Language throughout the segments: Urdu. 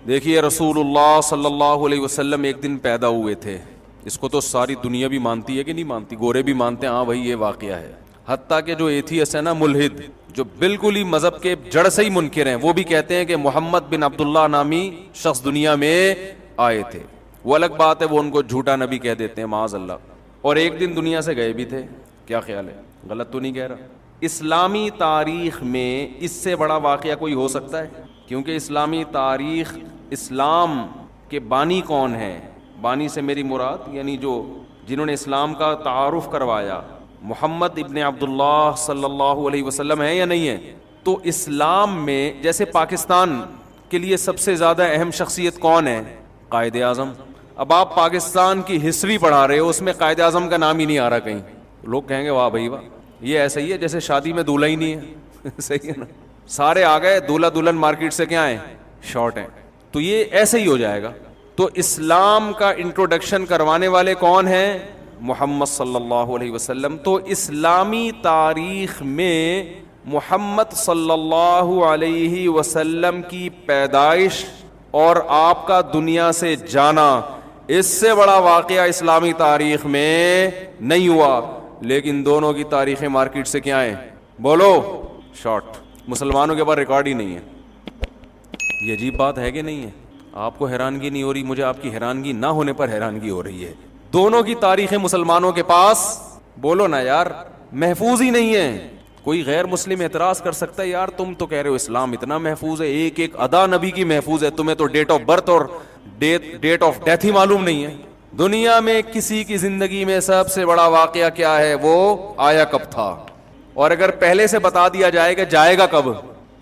دیکھیے رسول اللہ صلی اللہ علیہ وسلم ایک دن پیدا ہوئے تھے. اس کو تو ساری دنیا بھی مانتی ہے کہ نہیں مانتی, گورے بھی مانتے ہیں, ہاں بھائی یہ واقعہ ہے. حتیٰ کہ جو ایتھیسٹ ہے نا, ملحد, جو بالکل ہی مذہب کے جڑ سے ہی منکر ہیں, وہ بھی کہتے ہیں کہ محمد بن عبداللہ نامی شخص دنیا میں آئے تھے. وہ الگ بات ہے, وہ ان کو جھوٹا نبی کہہ دیتے ہیں معاذ اللہ, اور ایک دن دنیا سے گئے بھی تھے. کیا خیال ہے, غلط تو نہیں کہہ رہا؟ اسلامی تاریخ میں اس سے بڑا واقعہ کوئی ہو سکتا ہے؟ کیونکہ اسلامی تاریخ, اسلام کے بانی کون ہیں, بانی سے میری مراد یعنی جنہوں نے اسلام کا تعارف کروایا, محمد ابن عبداللہ صلی اللہ علیہ وسلم ہے یا نہیں ہے؟ تو اسلام میں جیسے پاکستان کے لیے سب سے زیادہ اہم شخصیت کون ہے؟ قائد اعظم. اب آپ پاکستان کی ہسٹری پڑھا رہے ہو, اس میں قائد اعظم کا نام ہی نہیں آ رہا کہیں. لوگ کہیں گے واہ بھائی واہ, یہ ایسا ہی ہے جیسے شادی میں دولہا ہی نہیں ہے. صحیح ہے نا, سارے آ گئے, دولہا دلہن مارکیٹ سے کیا ہیں, شارٹ ہیں. تو یہ ایسے ہی ہو جائے گا. تو اسلام کا انٹروڈکشن کروانے والے کون ہیں؟ محمد صلی اللہ علیہ وسلم. تو اسلامی تاریخ میں محمد صلی اللہ علیہ وسلم کی پیدائش اور آپ کا دنیا سے جانا, اس سے بڑا واقعہ اسلامی تاریخ میں نہیں ہوا. لیکن دونوں کی تاریخیں مارکیٹ سے کیا ہیں, بولو, شارٹ. مسلمانوں کے پاس ریکارڈ ہی نہیں ہے. یہ عجیب بات ہے کہ نہیں ہے؟ آپ کو حیرانگی نہیں ہو رہی, مجھے آپ کی حیرانگی نہ ہونے پر حیرانگی ہو رہی ہے. دونوں کی تاریخیں مسلمانوں کے پاس, بولو نا یار, محفوظ ہی نہیں ہے. کوئی غیر مسلم اعتراض کر سکتا ہے, یار تم تو کہہ رہے ہو اسلام اتنا محفوظ ہے, ایک ایک ادا نبی کی محفوظ ہے, تمہیں تو ڈیٹ آف برتھ اور ڈیٹ آف ڈیتھ ہی معلوم نہیں ہے. دنیا میں کسی کی زندگی میں سب سے بڑا واقعہ کیا ہے, وہ آیا کب تھا. اور اگر پہلے سے بتا دیا جائے کہ جائے گا کب,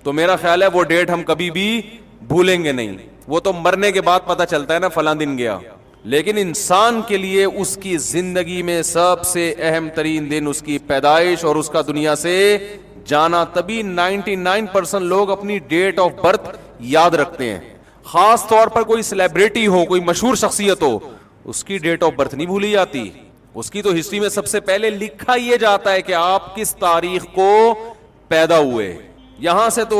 تو میرا خیال ہے وہ ڈیٹ ہم کبھی بھی بھولیں گے نہیں. وہ تو مرنے کے بعد پتہ چلتا ہے نا فلاں دن گیا, لیکن انسان کے لیے اس کی زندگی میں سب سے اہم ترین دن اس کی پیدائش اور اس کا دنیا سے جانا. تبھی 99% لوگ اپنی ڈیٹ آف برتھ یاد رکھتے ہیں. خاص طور پر کوئی سیلیبریٹی ہو, کوئی مشہور شخصیت ہو, اس کی ڈیٹ آف برتھ نہیں بھولی جاتی. اس کی تو ہسٹری میں سب سے پہلے لکھا یہ جاتا ہے کہ آپ کس تاریخ کو پیدا ہوئے. یہاں سے تو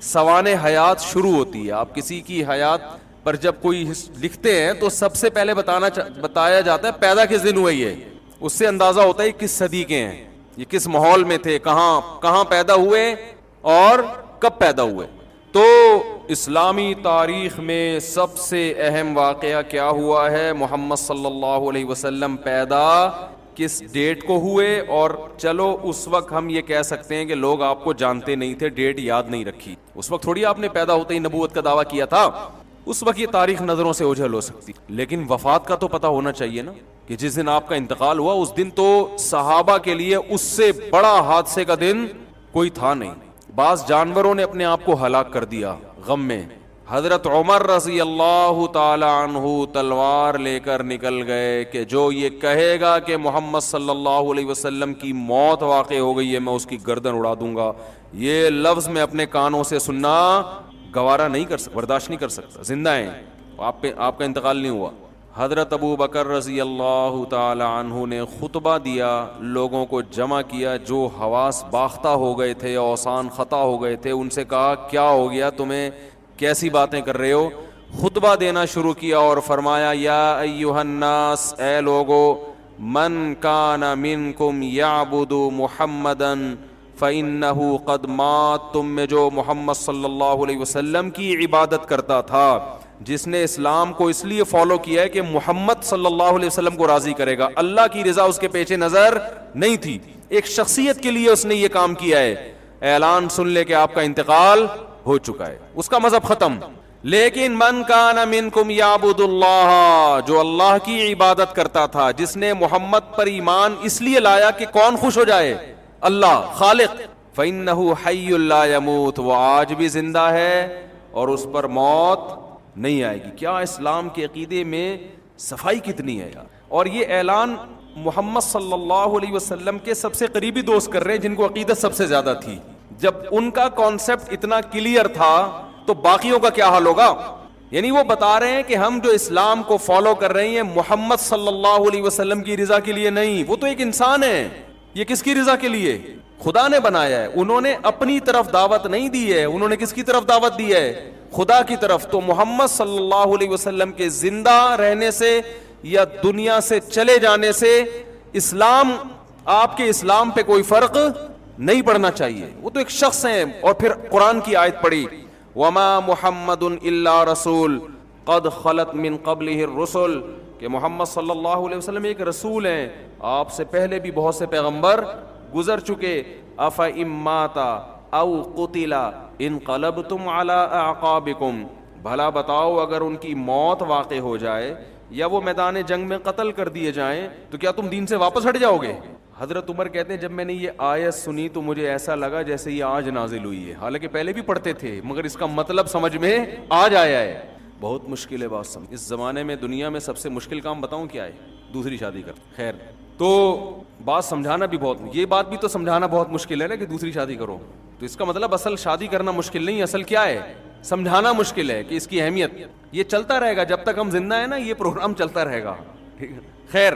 سوانح حیات شروع ہوتی ہے. آپ کسی کی حیات پر جب کوئی لکھتے ہیں تو سب سے پہلے بتایا جاتا ہے پیدا کس دن ہوئے. یہ اس سے اندازہ ہوتا ہے کس صدی کے ہیں, یہ کس ماحول میں تھے, کہاں پیدا ہوئے اور کب پیدا ہوئے. تو اسلامی تاریخ میں سب سے اہم واقعہ کیا ہوا ہے, محمد صلی اللہ علیہ وسلم پیدا کس ڈیٹ کو ہوئے. اور چلو اس وقت ہم یہ کہہ سکتے ہیں کہ لوگ آپ کو جانتے نہیں تھے, ڈیٹ یاد نہیں رکھی. اس وقت تھوڑی آپ نے پیدا ہوتے ہی نبوت کا دعویٰ کیا تھا, اس وقت یہ تاریخ نظروں سے اوجھل ہو سکتی. لیکن وفات کا تو پتہ ہونا چاہیے نا, کہ جس دن آپ کا انتقال ہوا اس دن تو صحابہ کے لیے اس سے بڑا حادثے کا دن کوئی تھا نہیں. بعض جانوروں نے اپنے آپ کو ہلاک کر دیا غم میں. حضرت عمر رضی اللہ تعالی عنہ تلوار لے کر نکل گئے کہ جو یہ کہے گا کہ محمد صلی اللہ علیہ وسلم کی موت واقع ہو گئی ہے, میں اس کی گردن اڑا دوں گا. یہ لفظ میں اپنے کانوں سے سننا گوارا نہیں کر سکتا, برداشت نہیں کر سکتا. زندہ ہیں آپ کا انتقال نہیں ہوا. حضرت ابو بکر رضی اللہ تعالی عنہ نے خطبہ دیا, لوگوں کو جمع کیا جو حواس باختہ ہو گئے تھے, اوسان خطا ہو گئے تھے. ان سے کہا کیا ہو گیا تمہیں, کیسی باتیں کر رہے ہو. خطبہ دینا شروع کیا اور فرمایا یا ایھا الناس, اے لوگو, من کان منکم یعبد محمدا فإنہ قد مات, تم میں جو محمد صلی اللہ علیہ وسلم کی عبادت کرتا تھا, جس نے اسلام کو اس لیے فالو کیا ہے کہ محمد صلی اللہ علیہ وسلم کو راضی کرے گا, اللہ کی رضا اس کے پیچھے نظر نہیں تھی, ایک شخصیت کے لیے اس نے یہ کام کیا ہے. اعلان سن لے کہ آپ کا انتقال ہو چکا ہے, اس کا مذہب ختم. لیکن من کان منکم یعبد اللہ, جو اللہ کی عبادت کرتا تھا, جس نے محمد پر ایمان اس لیے لایا کہ کون خوش ہو جائے, اللہ خالق, فإنہ حی لا یموت, وہ آج بھی زندہ ہے اور اس پر موت نہیں آئے گی. کیا اسلام کے عقیدے میں صفائی کتنی ہے یار. اور یہ اعلان محمد صلی اللہ علیہ وسلم کے سب سے قریبی دوست کر رہے ہیں, جن کو عقیدت سب سے زیادہ تھی. جب ان کا کانسیپٹ اتنا کلیئر تھا تو باقیوں کا کیا حال ہوگا. یعنی وہ بتا رہے ہیں کہ ہم جو اسلام کو فالو کر رہے ہیں محمد صلی اللہ علیہ وسلم کی رضا کے لیے نہیں, وہ تو ایک انسان ہے. یہ کس کی رضا کے لیے, خدا نے بنایا ہے. انہوں نے اپنی طرف دعوت نہیں دی ہے, انہوں نے کس کی طرف دعوت دی ہے, خدا کی طرف، تو محمد صلی اللہ علیہ وسلم کے زندہ رہنے سے یا دنیا سے چلے جانے سے اسلام، آپ کے اسلام پہ کوئی فرق نہیں پڑنا چاہیے. وہ تو ایک شخص ہیں. اور پھر قرآن کی آیت پڑھی وما محمد الا رسول قد خلت من قبلہ الرسل، کہ محمد صلی اللہ علیہ وسلم ایک رسول ہیں، آپ سے پہلے بھی بہت سے پیغمبر گزر چکے. افإن مات او قتل انقلبتم علی اعقابکم، بھلا بتاؤ اگر ان کی موت واقع ہو جائے یا وہ میدان جنگ میں قتل کر دیے جائیں تو کیا تم دین سے واپس ہٹ جاؤ گے؟ حضرت عمر کہتے ہیں جب میں نے یہ آیت سنی تو مجھے ایسا لگا جیسے یہ آج نازل ہوئی ہے، حالانکہ پہلے بھی پڑھتے تھے مگر اس کا مطلب سمجھ میں آج آیا ہے. بہت مشکل ہے بات سمجھ. اس زمانے میں دنیا میں سب سے مشکل کام بتاؤں کیا ہے؟ دوسری شادی کر. خیر، تو بات سمجھانا بھی بہت، یہ بات بھی تو سمجھانا بہت مشکل ہے نا کہ دوسری شادی کرو. تو اس کا مطلب اصل شادی کرنا مشکل نہیں، اصل کیا ہے؟ سمجھانا مشکل ہے کہ اس کی اہمیت. یہ چلتا رہے گا جب تک ہم زندہ ہیں نا، یہ پروگرام چلتا رہے گا. خیر،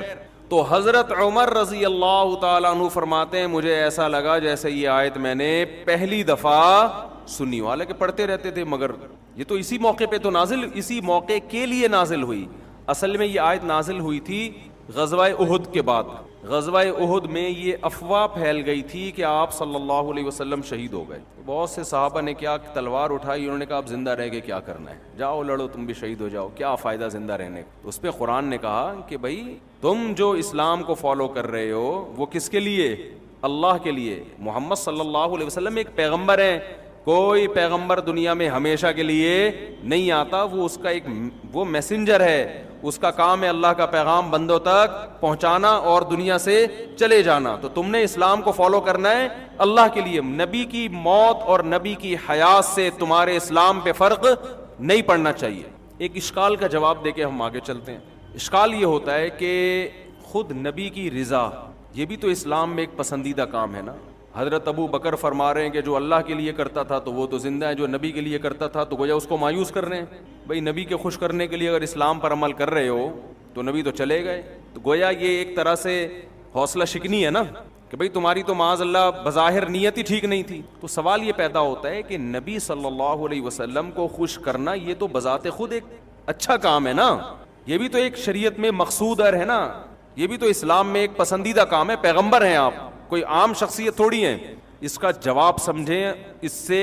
تو حضرت عمر رضی اللہ تعالیٰ عنہ فرماتے ہیں مجھے ایسا لگا جیسے یہ آیت میں نے پہلی دفعہ سنی، حالانکہ پڑھتے رہتے تھے مگر یہ تو اسی موقع پہ تو نازل، اسی موقع کے لیے نازل ہوئی. اصل میں یہ آیت نازل ہوئی تھی غزوہ احد کے بعد. غزوہ احد میں یہ افواہ پھیل گئی تھی کہ آپ صلی اللہ علیہ وسلم شہید ہو گئے. بہت سے صحابہ نے کیا تلوار اٹھائی، انہوں نے کہا آپ زندہ رہ کے کیا کرنا ہے، جاؤ لڑو، تم بھی شہید ہو جاؤ، کیا فائدہ زندہ رہنے. اس پہ قرآن نے کہا کہ بھائی تم جو اسلام کو فالو کر رہے ہو وہ کس کے لیے؟ اللہ کے لیے. محمد صلی اللہ علیہ وسلم ایک پیغمبر ہیں، کوئی پیغمبر دنیا میں ہمیشہ کے لیے نہیں آتا، وہ اس کا ایک وہ میسنجر ہے، اس کا کام ہے اللہ کا پیغام بندوں تک پہنچانا اور دنیا سے چلے جانا. تو تم نے اسلام کو فالو کرنا ہے اللہ کے لیے. نبی کی موت اور نبی کی حیات سے تمہارے اسلام پہ فرق نہیں پڑنا چاہیے. ایک اشکال کا جواب دے کے ہم آگے چلتے ہیں. اشکال یہ ہوتا ہے کہ خود نبی کی رضا یہ بھی تو اسلام میں ایک پسندیدہ کام ہے نا. حضرت ابو بکر فرما رہے ہیں کہ جو اللہ کے لیے کرتا تھا تو وہ تو زندہ ہے، جو نبی کے لیے کرتا تھا تو گویا اس کو مایوس کر رہے ہیں. بھائی نبی کے خوش کرنے کے لیے اگر اسلام پر عمل کر رہے ہو تو نبی تو چلے گئے. تو گویا یہ ایک طرح سے حوصلہ شکنی ہے نا کہ بھئی تمہاری تو معاذ اللہ بظاہر نیت ہی ٹھیک نہیں تھی. تو سوال یہ پیدا ہوتا ہے کہ نبی صلی اللہ علیہ وسلم کو خوش کرنا یہ تو بذات خود ایک اچھا کام ہے نا، یہ بھی تو ایک شریعت میں مقصود ہے نا، یہ بھی تو اسلام میں ایک پسندیدہ کام ہے. پیغمبر ہیں آپ، کوئی عام شخصیت تھوڑی ہیں. اس کا جواب سمجھیں، اس سے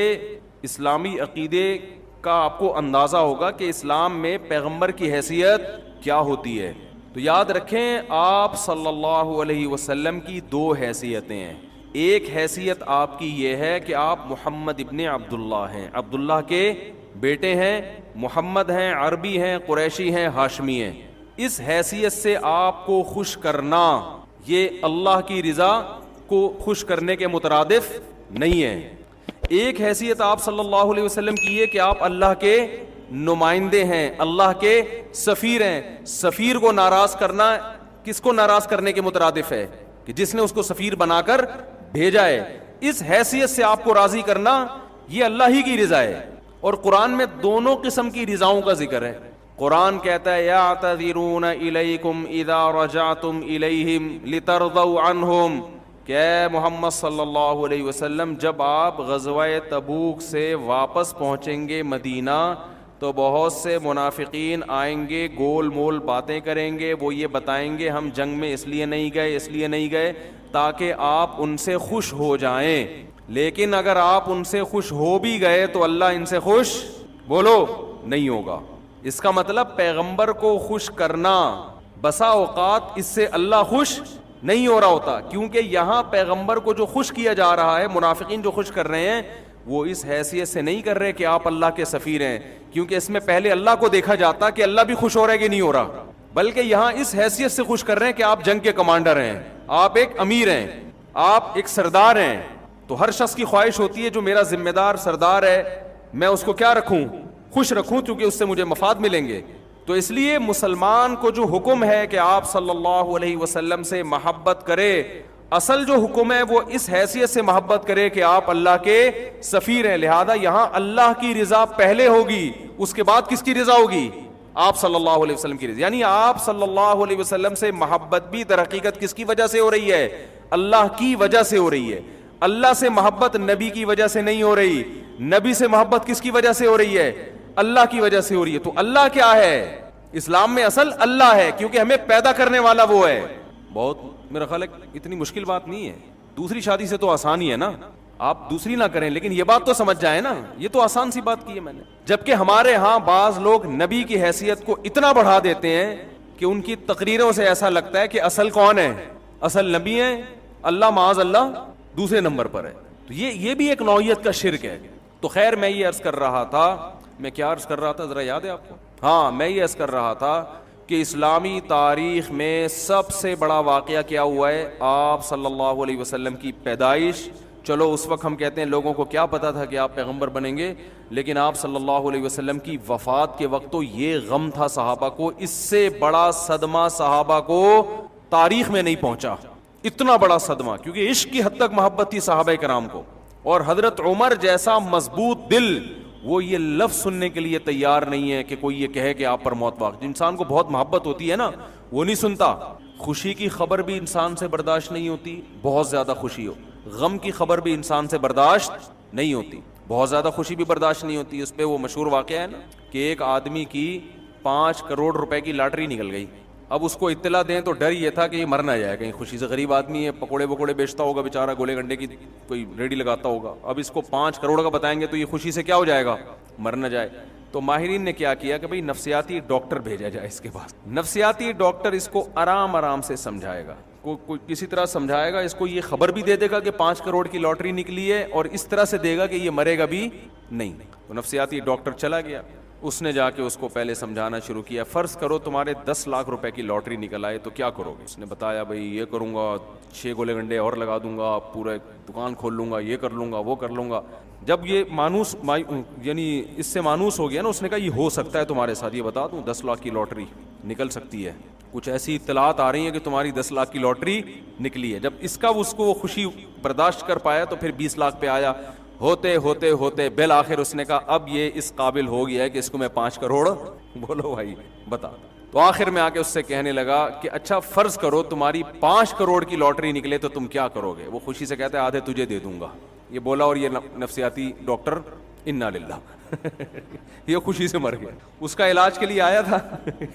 اسلامی عقیدے کا آپ کو اندازہ ہوگا کہ اسلام میں پیغمبر کی حیثیت کیا ہوتی ہے. تو یاد رکھیں آپ صلی اللہ علیہ وسلم کی دو حیثیتیں ہیں. ایک حیثیت آپ کی یہ ہے کہ آپ محمد ابن عبداللہ ہیں، عبداللہ کے بیٹے ہیں، محمد ہیں، عربی ہیں، قریشی ہیں، ہاشمی ہیں. اس حیثیت سے آپ کو خوش کرنا یہ اللہ کی رضا کو خوش کرنے کے مترادف نہیں ہے. ایک حیثیت آپ صلی اللہ علیہ وسلم کی ہے کہ آپ اللہ کے نمائندے ہیں، اللہ کے سفیر ہیں. سفیر کو ناراض کرنا کس کو ناراض کرنے کے مترادف ہے؟ کہ جس نے اس کو سفیر بنا کر بھیجا ہے. اس حیثیت سے آپ کو راضی کرنا یہ اللہ ہی کی رضا ہے. اور قرآن میں دونوں قسم کی رضاؤں کا ذکر ہے. قرآن کہتا ہے یعتذرون الیکم اذا رجعتم الیہم لترضوا عنہم، کہ اے محمد صلی اللہ علیہ وسلم جب آپ غزوہ تبوک سے واپس پہنچیں گے مدینہ تو بہت سے منافقین آئیں گے، گول مول باتیں کریں گے. وہ یہ بتائیں گے ہم جنگ میں اس لیے نہیں گئے تاکہ آپ ان سے خوش ہو جائیں. لیکن اگر آپ ان سے خوش ہو بھی گئے تو اللہ ان سے خوش بولو نہیں ہوگا. اس کا مطلب پیغمبر کو خوش کرنا بسا اوقات اس سے اللہ خوش نہیں ہو رہا ہوتا، کیونکہ یہاں پیغمبر کو جو خوش کیا جا رہا ہے، منافقین جو خوش کر رہے ہیں وہ اس حیثیت سے نہیں کر رہے کہ آپ اللہ کے سفیر ہیں، کیونکہ اس میں پہلے اللہ کو دیکھا جاتا کہ اللہ بھی خوش ہو رہا ہے کہ نہیں ہو رہا، بلکہ یہاں اس حیثیت سے خوش کر رہے ہیں کہ آپ جنگ کے کمانڈر ہیں، آپ ایک امیر ہیں، آپ ایک سردار ہیں. تو ہر شخص کی خواہش ہوتی ہے جو میرا ذمہ دار سردار ہے میں اس کو کیا رکھوں؟ خوش رکھوں، کیونکہ اس سے مجھے مفاد ملیں گے. تو اس لیے مسلمان کو جو حکم ہے کہ آپ صلی اللہ علیہ وسلم سے محبت کرے، اصل جو حکم ہے وہ اس حیثیت سے محبت کرے کہ آپ اللہ کے سفیر ہیں. لہذا یہاں اللہ کی رضا پہلے ہوگی، اس کے بعد کس کی رضا ہوگی؟ آپ صلی اللہ علیہ وسلم کی رضا. یعنی آپ صلی اللہ علیہ وسلم سے محبت بھی در حقیقت کس کی وجہ سے ہو رہی ہے؟ اللہ کی وجہ سے ہو رہی ہے. اللہ سے محبت نبی کی وجہ سے نہیں ہو رہی. نبی سے محبت کس کی وجہ سے ہو رہی ہے؟ اللہ کی وجہ سے ہو رہی ہے. تو اللہ کیا ہے اسلام میں؟ اصل اللہ ہے, کیونکہ ہمیں پیدا کرنے والا وہ ہے. بہت میرا خیال ہے اتنی مشکل بات نہیں ہے. دوسری شادی سے تو آسان ہی ہے نا, آپ دوسری نہ کریں, لیکن یہ بات تو سمجھ جائیں نا, یہ تو آسان سی بات کی ہے میں نے. جبکہ ہمارے ہاں بعض لوگ نبی کی حیثیت کو اتنا بڑھا دیتے ہیں کہ ان کی تقریروں سے ایسا لگتا ہے کہ اصل کون ہے؟ اصل نبی ہے, اللہ معاذ اللہ دوسرے نمبر پر ہے. تو یہ بھی ایک نوعیت کا شرک ہے. تو خیر میں یہ عرض کر رہا تھا, میں کیا عرض کر رہا تھا ذرا یاد ہے آپ کو؟ ہاں, میں یہ عرض کر رہا تھا کہ اسلامی تاریخ میں سب سے بڑا واقعہ کیا ہوا ہے؟ آپ صلی اللہ علیہ وسلم کی پیدائش. چلو اس وقت ہم کہتے ہیں لوگوں کو کیا پتا تھا کہ آپ پیغمبر بنیں گے, لیکن آپ صلی اللہ علیہ وسلم کی وفات کے وقت تو یہ غم تھا صحابہ کو, اس سے بڑا صدمہ صحابہ کو تاریخ میں نہیں پہنچا. اتنا بڑا صدمہ, کیونکہ عشق کی حد تک محبت تھی صحابہ کرام کو. اور حضرت عمر جیسا مضبوط دل, وہ یہ لفظ سننے کے لیے تیار نہیں ہے کہ کوئی یہ کہے کہ آپ پر موت واقع. انسان کو بہت محبت ہوتی ہے نا, وہ نہیں سنتا. خوشی کی خبر بھی انسان سے برداشت نہیں ہوتی, بہت زیادہ خوشی ہو. غم کی خبر بھی انسان سے برداشت نہیں ہوتی, بہت زیادہ خوشی بھی برداشت نہیں ہوتی. اس پہ وہ مشہور واقعہ ہے نا کہ ایک آدمی کی 5 کروڑ روپے کی لاٹری نکل گئی. اب اس کو اطلاع دیں تو ڈر یہ تھا کہ یہ مر نہ جائے کہیں خوشی سے. غریب آدمی ہے, پکوڑے وکوڑے بیچتا ہوگا بیچارہ, گولے گنڈے کی کوئی ریڈی لگاتا ہوگا. اب اس کو 5 کروڑ کا بتائیں گے تو یہ خوشی سے کیا ہو جائے گا, مر نہ جائے. تو ماہرین نے کیا کیا کہ بھئی نفسیاتی ڈاکٹر بھیجا جائے اس کے پاس. نفسیاتی ڈاکٹر اس کو آرام آرام سے سمجھائے گا, کوئی کسی طرح سمجھائے گا, اس کو یہ خبر بھی دے دے گا کہ 5 کروڑ کی لاٹری نکلی ہے, اور اس طرح سے دے گا کہ یہ مرے گا بھی نہیں. تو نفسیاتی ڈاکٹر چلا گیا, اس نے جا کے اس کو پہلے سمجھانا شروع کیا. فرض کرو تمہارے 10 لاکھ روپے کی لاٹری نکل آئے تو کیا کرو گے؟ اس نے بتایا بھائی یہ کروں گا, 6 گولے گنڈے اور لگا دوں گا, پورا دکان کھول لوں گا, یہ کر لوں گا, وہ کر لوں گا. جب یہ مانوس یعنی اس سے مانوس ہو گیا نا, اس نے کہا یہ ہو سکتا ہے تمہارے ساتھ, یہ بتا دوں 10 لاکھ کی لاٹری نکل سکتی ہے, کچھ ایسی اطلاعات آ رہی ہیں کہ تمہاری 10 لاکھ کی لاٹری نکلی ہے. جب اس کو وہ خوشی برداشت کر پایا تو پھر 20 لاکھ پہ آیا. ہوتے ہوتے ہوتے بالآخر اس نے کہا اب یہ اس قابل ہو گیا ہے کہ اس کو میں 5 کروڑ بولو بھائی بتا. تو آخر میں آ کے اس سے کہنے لگا کہ اچھا فرض کرو تمہاری 5 کروڑ کی لاٹری نکلے تو تم کیا کرو گے؟ وہ خوشی سے کہتا ہے آدھے تجھے دے دوں گا. یہ بولا اور یہ نفسیاتی ڈاکٹر انا للہ یہ خوشی سے مر گیا. اس کا علاج کے لیے آیا تھا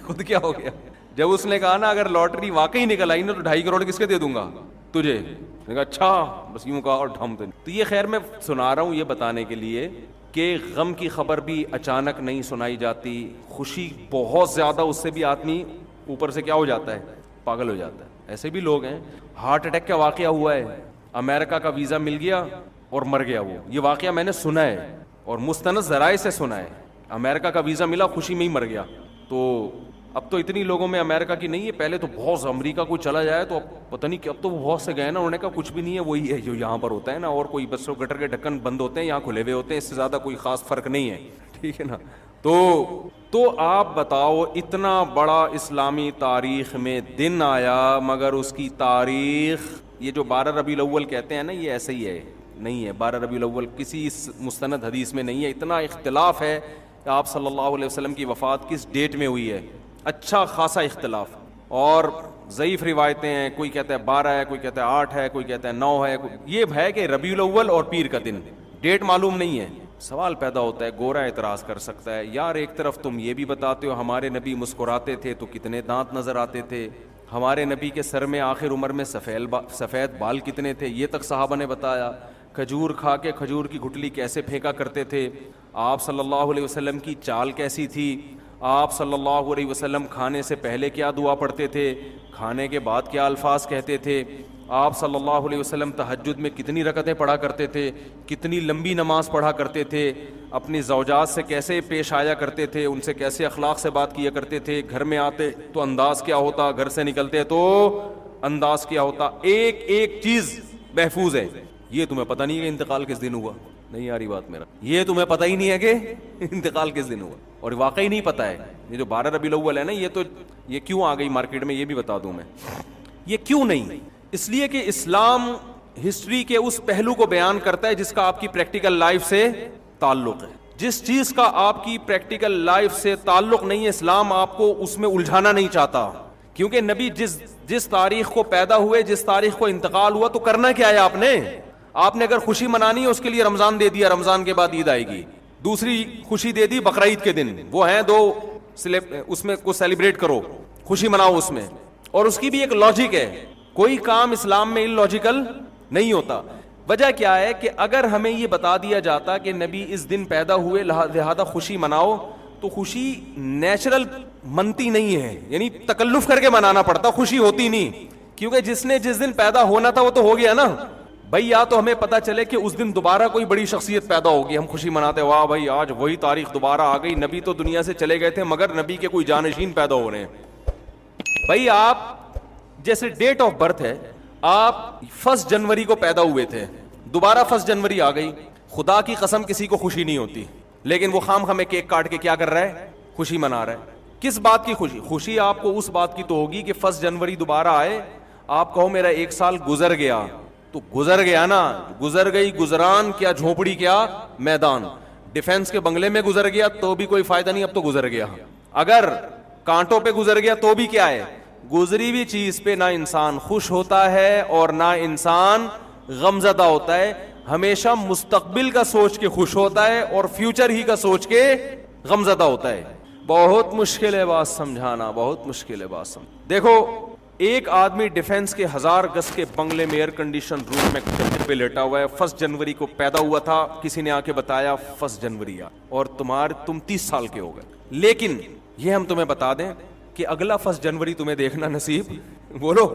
خود کیا ہو گیا جب اس نے کہا نا اگر لاٹری واقعی نکل آئی نا تو 2.5 کروڑ کس کے دے دوں گا؟ تجھے. کہا اچھا بس یوں کہا اور ڈھم دے. تو یہ خیر میں سنا رہا ہوں یہ بتانے کے لیے کہ غم کی خبر بھی اچانک نہیں سنائی جاتی. خوشی بہت زیادہ, اس سے بھی آدمی اوپر سے کیا ہو جاتا ہے, پاگل ہو جاتا ہے. ایسے بھی لوگ ہیں, ہارٹ اٹیک کا واقعہ ہوا ہے, امریکہ کا ویزا مل گیا اور مر گیا. وہ یہ واقعہ میں نے سنا ہے اور مستند ذرائع سے سنا ہے. امریکہ کا ویزا ملا, خوشی میں ہی مر گیا. تو اب تو اتنی لوگوں میں امریکہ کی نہیں ہے, پہلے تو بہت امریکہ کوئی چلا جائے تو اب پتہ نہیں کہ اب تو وہ بہت سے گئے نا, انہوں نے کہا کچھ بھی نہیں ہے, وہی ہے جو یہاں پر ہوتا ہے نا, اور کوئی بس گٹر کے ڈھکن بند ہوتے ہیں, یہاں کھلے ہوئے ہوتے ہیں, اس سے زیادہ کوئی خاص فرق نہیں ہے. ٹھیک ہے نا. تو آپ بتاؤ اتنا بڑا اسلامی تاریخ میں دن آیا, مگر اس کی تاریخ یہ جو 12 ربیع الاول کہتے ہیں نا, یہ ایسے ہی ہے, نہیں ہے. 12 ربیع الاول کسی مستند حدیث میں نہیں ہے. اتنا اختلاف ہے کہ آپ صلی اللہ علیہ وسلم کی وفات کس ڈیٹ میں ہوئی ہے, اچھا خاصا اختلاف. اور ضعیف روایتیں ہیں, کوئی کہتا ہے 12 ہے, کوئی کہتا ہے 8 ہے, کوئی کہتا ہے 9 ہے. یہ ہے کہ ربیع الاول اور پیر کا دن, ڈیٹ معلوم نہیں ہے. سوال پیدا ہوتا ہے, گورا اعتراض کر سکتا ہے یار ایک طرف تم یہ بھی بتاتے ہو ہمارے نبی مسکراتے تھے تو کتنے دانت نظر آتے تھے, ہمارے نبی کے سر میں آخر عمر میں سفید بال کتنے تھے یہ تک صحابہ نے بتایا, کھجور کھا کے کھجور کی گٹلی کیسے پھینکا کرتے تھے, آپ صلی اللہ علیہ وسلم کی چال کیسی تھی, آپ صلی اللہ علیہ وسلم کھانے سے پہلے کیا دعا پڑھتے تھے, کھانے کے بعد کیا الفاظ کہتے تھے, آپ صلی اللہ علیہ وسلم تہجد میں کتنی رکعتیں پڑھا کرتے تھے, کتنی لمبی نماز پڑھا کرتے تھے, اپنی زوجات سے کیسے پیش آیا کرتے تھے, ان سے کیسے اخلاق سے بات کیا کرتے تھے, گھر میں آتے تو انداز کیا ہوتا, گھر سے نکلتے تو انداز کیا ہوتا, ایک ایک چیز محفوظ ہے. یہ تمہیں پتہ نہیں ہے کہ انتقال کس دن ہوا, نہیں آ رہی بات میرا, یہ تمہیں پتہ ہی نہیں ہے کہ انتقال کس دن ہوا, اور واقعی نہیں پتہ ہے. یہ جو 12 ربیع الاول ہے نا, یہ کیوں آ گئی مارکیٹ میں یہ بھی بتا دوں میں. یہ کیوں نہیں, اس لیے کہ اسلام ہسٹری کے اس پہلو کو بیان کرتا ہے جس کا آپ کی پریکٹیکل لائف سے تعلق ہے. جس چیز کا آپ کی پریکٹیکل لائف سے تعلق نہیں ہے, اسلام آپ کو اس میں الجھانا نہیں چاہتا. کیونکہ نبی جس تاریخ کو پیدا ہوئے, جس تاریخ کو انتقال ہوا, تو کرنا کیا ہے آپ نے اگر خوشی منانی ہے اس کے لیے رمضان دے دیا, رمضان کے بعد عید آئے گی. دوسری خوشی دے دی بقرعید کے دن, وہ ہیں دو, اس میں کو سیلیبریٹ کرو, خوشی مناؤ اس میں. اور اس کی بھی ایک لاجک ہے, کوئی کام اسلام میں لاجیکل نہیں ہوتا. وجہ کیا ہے کہ اگر ہمیں یہ بتا دیا جاتا کہ نبی اس دن پیدا ہوئے لہذا خوشی مناؤ, تو خوشی نیچرل منتی نہیں ہے, یعنی تکلف کر کے منانا پڑتا, خوشی ہوتی نہیں. کیونکہ جس دن پیدا ہونا تھا وہ تو ہو گیا نا بھائی. یا تو ہمیں پتا چلے کہ اس دن دوبارہ کوئی بڑی شخصیت پیدا ہوگی, ہم خوشی مناتے, واہ بھائی آج وہی تاریخ دوبارہ آ گئی, نبی تو دنیا سے چلے گئے تھے مگر نبی کے کوئی جانشین پیدا ہو رہے ہیں. بھائی آپ جیسے ڈیٹ آف برتھ ہے, آپ 1 جنوری کو پیدا ہوئے تھے, دوبارہ 1 جنوری آ گئی, خدا کی قسم کسی کو خوشی نہیں ہوتی, لیکن وہ خام خامے کیک کاٹ کے کیا کر رہا ہے, خوشی منا رہا ہے. کس بات کی خوشی؟ خوشی آپ کو اس بات کی تو ہوگی کہ 1 جنوری دوبارہ آئے, آپ کہو میرا 1 سال گزر گیا, تو گزر گیا نا, گزر گئی گزران, کیا جھونپڑی کیا میدان. ڈیفنس کے بنگلے میں گزر گیا تو بھی کوئی فائدہ نہیں, اب تو گزر گیا. اگر کانٹوں پہ گزر گیا تو بھی کیا ہے, گزری ہوئی چیز پہ نہ انسان خوش ہوتا ہے اور نہ انسان غمزدہ ہوتا ہے, ہمیشہ مستقبل کا سوچ کے خوش ہوتا ہے اور فیوچر ہی کا سوچ کے غمزدہ ہوتا ہے. بہت مشکل ہے بات سمجھانا, بہت مشکل ہے بات دیکھو, ایک آدمی ڈیفنس کے 1000 گز کے بنگلے میں ایئر کنڈیشن روم میں پہ لیٹا ہوا ہے, 1 جنوری کو پیدا ہوا تھا, کسی نے آ کے بتایا 1 جنوری اور تم 30 سال کے ہو گئے. لیکن یہ ہم تمہیں بتا دیں کہ اگلا 1 جنوری تمہیں دیکھنا نصیب بولو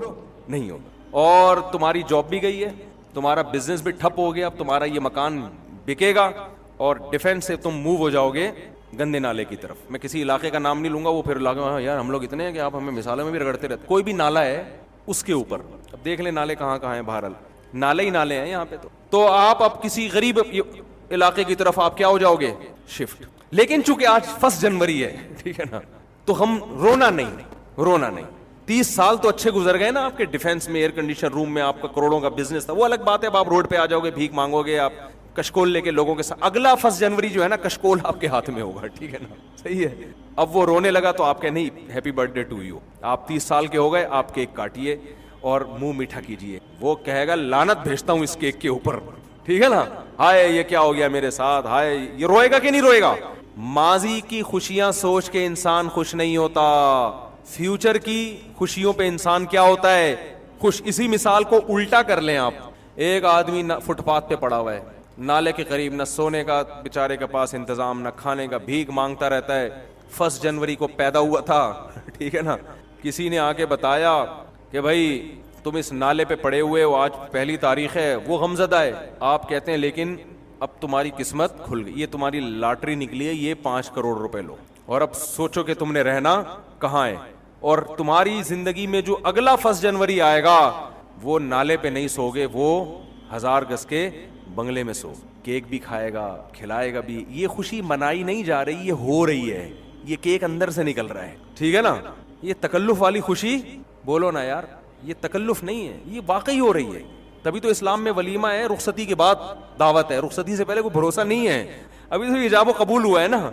نہیں ہوگا, اور تمہاری جاب بھی گئی ہے, تمہارا بزنس بھی ٹھپ ہو گیا, اب تمہارا یہ مکان بکے گا, اور ڈیفنس سے تم موو ہو جاؤ گے گندے نالے کی طرف. میں کسی علاقے کا نام نہیں لوں گا, وہ پھر علاقہ یار ہم لوگ اتنے ہیں کہ آپ ہمیں مثالوں میں بھی رگڑتے رہتے. کوئی بھی نالا ہے اس کے اوپر, اب دیکھ لیں نالے کہاں کہاں ہیں, بہرحال نالے ہی نالے ہیں یہاں پہ. تو آپ اب کسی غریب علاقے کی طرف آپ کیا ہو جاؤ گے, شفٹ. لیکن چونکہ آج 1 جنوری ہے, ٹھیک ہے نا, تو ہم رونا نہیں. 30 سال تو اچھے گزر گئے نا آپ کے ڈیفنس میں, ایئر کنڈیشن روم میں, آپ کا کروڑوں کا بزنس تھا, وہ الگ بات ہے. اب آپ روڈ پہ آ جاؤ گے, بھیک مانگو گے, آپ کشکول لے کے لوگوں کے ساتھ. اگلا 1 جنوری جو ہے نا, کشکول آپ کے ہاتھ میں ہوگا, ٹھیک ہے نا, صحیح ہے. اب وہ رونے لگا تو آپ کہ نہیں happy birthday to you, آپ 30 سال کے ہو گئے, آپ کیک کاٹیے اور منہ میٹھا کیجیے. وہ کہے گا لعنت بھیجتا ہوں اس کیک کے اوپر, ٹھیک ہے نا, ہائے یہ کیا ہو گیا میرے ساتھ, ہائے. یہ روئے گا کہ نہیں روئے گا؟ ماضی کی خوشیاں سوچ کے انسان خوش نہیں ہوتا, فیوچر کی خوشیوں پہ انسان کیا ہوتا ہے, خوش. اسی مثال کو الٹا کر لیں آپ, ایک آدمی فٹ پاتھ پہ پڑا ہوا ہے, نالے کے قریب, نہ سونے کا بیچارے کے پاس انتظام, نہ کھانے کا, بھیک مانگتا رہتا ہے. 1 جنوری کو پیدا ہوا تھا, ٹھیک ہے نا, کسی نے آ کے بتایا کہ بھائی تم اس نالے پہ پڑے ہوئے ہو, آج پہلی تاریخ ہے, وہ غمزدہ ہے. آپ کہتے ہیں لیکن اب تمہاری قسمت کھل گئی, یہ تمہاری لاٹری نکلی ہے, یہ 5 کروڑ روپے لو, اور اب سوچو کہ تم نے رہنا کہاں ہے. اور تمہاری زندگی میں جو اگلا 1 جنوری آئے گا وہ نالے پہ نہیں سو گے, وہ 1000 گز کے بنگلے میں سو. کیک بھی کھائے گا, کھلائے گا بھی. یہ خوشی منائی نہیں جا رہی, یہ ہو رہی ہے, یہ کیک اندر سے نکل رہا ہے, ٹھیک ہے نا. یہ تکلف والی خوشی بولو نا یار, یہ تکلف نہیں ہے, یہ واقعی ہو رہی ہے. تبھی تو اسلام میں ولیمہ ہے, رخصتی کے بعد دعوت ہے, رخصتی سے پہلے کوئی بھروسہ نہیں ہے. ابھی تو ایجاب و قبول ہوا ہے نا,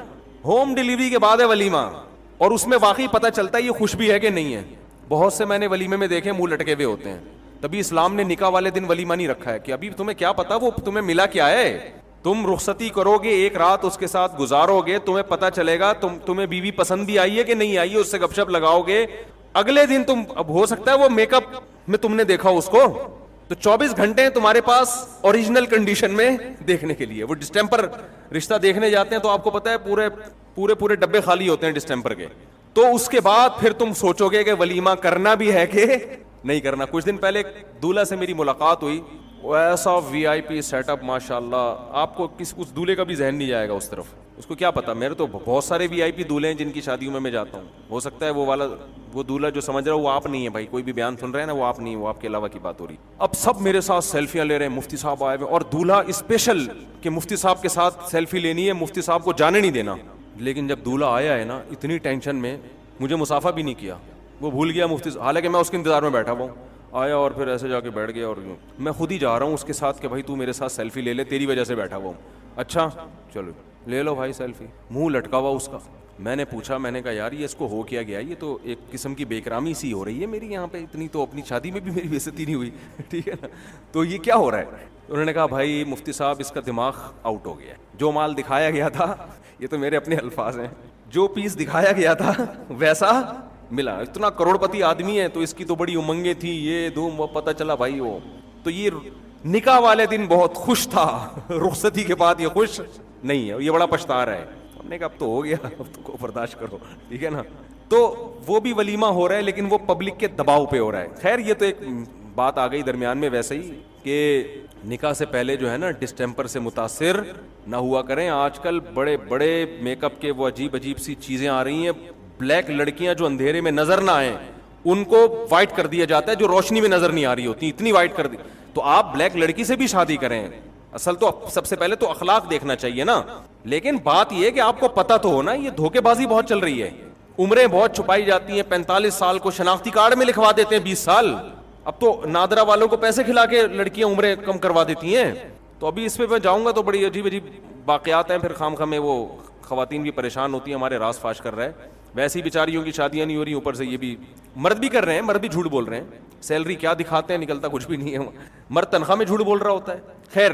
ہوم ڈیلیوری کے بعد ہے ولیمہ, اور اس میں واقعی پتہ چلتا ہے یہ خوش بھی ہے کہ نہیں ہے. بہت سے میں نے ولیمے میں دیکھے منہ لٹکے ہوئے ہوتے ہیں. تبھی اسلام نے نکاح والے دن ولیمہ نہیں رکھا ہے کہ ابھی تمہیں کیا پتا وہ تمہیں ملا کیا ہے. تم رخصتی کرو گے, ایک رات اس کے ساتھ گزارو گے, تمہیں پتہ چلے گا تمہیں بیوی پسند بھی آئی ہے کہ نہیں آئی ہے, اس سے گپ شپ لگاؤ گے. اگلے دن تم, اب ہو سکتا ہے وہ میک اپ میں تم نے دیکھا اس کو, تو 24 گھنٹے تمہارے پاس اوریجنل کنڈیشن میں دیکھنے کے لیے. وہ ڈسٹمپر رشتہ دیکھنے جاتے ہیں تو آپ کو پتا ہے پورے ڈبے خالی ہوتے ہیں ڈسٹمپر کے. تو اس کے بعد پھر تم سوچو گے کہ ولیمہ کرنا بھی ہے کہ نہیں کرنا. کچھ دن پہلے دولہا سے میری ملاقات ہوئی, وہ ایسا وی آئی پی سیٹ اپ ماشاء اللہ, آپ کو اس دولہے کا بھی ذہن نہیں جائے گا اس طرف. اس کو کیا پتا, میرے تو بہت سارے وی آئی پی دولہے ہیں جن کی شادیوں میں جاتا ہوں, ہو سکتا ہے وہ دولہا جو سمجھ رہا ہے وہ آپ نہیں ہے بھائی, کوئی بھی بیان سن رہے ہیں نا, وہ آپ نہیں, وہ آپ کے علاوہ کی بات ہو رہی. اب سب میرے ساتھ سیلفیاں لے رہے ہیں, مفتی صاحب آئے ہوئے, اور دولہا اسپیشل کہ مفتی صاحب کے ساتھ سیلفی لینی ہے, مفتی صاحب کو جانے نہیں دینا. لیکن جب دولہا آیا ہے نا, اتنی ٹینشن میں, مجھے مسافہ بھی نہیں کیا, وہ بھول گیا مفتی, حالانکہ میں اس کے انتظار میں بیٹھا ہوا ہوں. آیا اور پھر ایسے جا کے بیٹھ گیا, اور میں خود ہی جا رہا ہوں اس کے ساتھ کہ بھائی تو میرے ساتھ سیلفی لے لے, تیری وجہ سے بیٹھا ہوا ہوں. اچھا چلو لے لو بھائی سیلفی. منہ لٹکا ہوا اس کا, میں نے پوچھا, میں نے کہا یار یہ اس کو ہو کیا گیا, یہ تو ایک قسم کی بے اکرامی سی ہو رہی ہے میری یہاں پہ, اتنی تو اپنی شادی میں بھی میری بے عزتی نہیں ہوئی, ٹھیک ہے نا, تو یہ کیا ہو رہا ہے؟ انہوں نے کہا بھائی مفتی صاحب اس کا دماغ آؤٹ ہو گیا ہے, جو مال دکھایا گیا تھا, یہ تو میرے اپنے الفاظ ہیں, جو پیس دکھایا گیا تھا ویسا ملا, اتنا کروڑ پتی آدمی ہے تو اس کی تو بڑی امنگیں تھی, یہ دھوم, وہ پتہ چلا بھائی وہ تو یہ نکاح والے دن بہت خوش تھا, رخصتی کے بعد یہ خوش نہیں ہے, یہ بڑا پچھتا رہا ہے. ہم نے کہا اب تو ہو گیا, اب تو کو برداشت کرو, ٹھیک ہے نا. تو وہ بھی ولیمہ ہو رہا ہے لیکن وہ پبلک کے دباؤ پہ ہو رہا ہے. خیر یہ تو ایک بات آ گئی درمیان میں, ویسے ہی کہ نکاح سے پہلے جو ہے نا ڈسٹیمپر سے متاثر نہ ہوا کریں. آج کل بڑے بڑے میک اپ کے وہ عجیب عجیب سی چیزیں آ رہی ہیں, بلیک لڑکیاں جو اندھیرے میں نظر نہ آئیں ان کو وائٹ کر دیا جاتا ہے, جو روشنی میں نظر نہیں آ رہی ہوتی اتنی وائٹ کر دی. تو آپ بلیک لڑکی سے بھی شادی کریں, اصل تو سب سے پہلے تو اخلاق دیکھنا چاہیے نا. لیکن بات یہ ہے کہ آپ کو پتہ تو ہو نا, یہ دھوکے بازی بہت چل رہی ہے, عمریں بہت چھپائی جاتی ہیں, 45 سال کو شناختی کارڈ میں لکھوا دیتے ہیں 20 سال. اب تو نادرا والوں کو پیسے کھلا کے لڑکیاں عمریں کم کروا دیتی ہیں. تو ابھی اس پہ میں جاؤں گا تو بڑی عجیب عجیب واقعات ہیں, پھر خام خامے وہ خواتین بھی پریشان ہوتی ہیں, ہمارے راز فاش کر رہا ہے. ویسی بیچاریوں کی شادیاں نہیں ہو رہی, اوپر سے یہ بھی مرد بھی کر رہے ہیں, مرد بھی جھوٹ بول رہے ہیں, سیلری کیا دکھاتے ہیں نکلتا کچھ بھی نہیں ہے, مرد تنخواہ میں جھوٹ بول رہا ہوتا ہے. خیر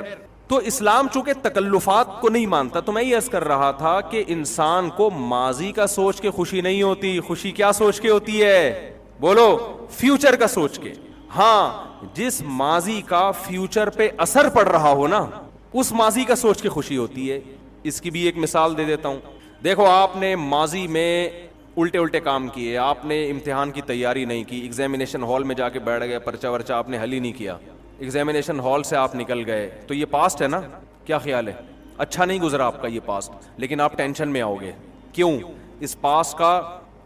تو اسلام چونکہ تکلفات کو نہیں مانتا, تو میں یہ عرض کر رہا تھا کہ انسان کو ماضی کا سوچ کے خوشی نہیں ہوتی, خوشی کیا سوچ کے ہوتی ہے بولو, فیوچر کا سوچ کے. ہاں جس ماضی کا فیوچر پہ اثر پڑ رہا ہو نا, اس ماضی کا سوچ کے خوشی ہوتی ہے. اس کی بھی ایک مثال دے دیتا ہوں. دیکھو آپ نے ماضی میں الٹے الٹے کام کیے, آپ نے امتحان کی تیاری نہیں کی, ایگزامینیشن ہال میں جا کے بیٹھ گئے, پرچہ ورچہ آپ نے حل ہی نہیں کیا, ایگزامینیشن ہال سے آپ نکل گئے, تو یہ پاسٹ ہے نا, کیا خیال ہے؟ اچھا نہیں گزرا آپ کا یہ پاسٹ, لیکن آپ ٹینشن میں آؤ گے. کیوں؟ اس پاسٹ کا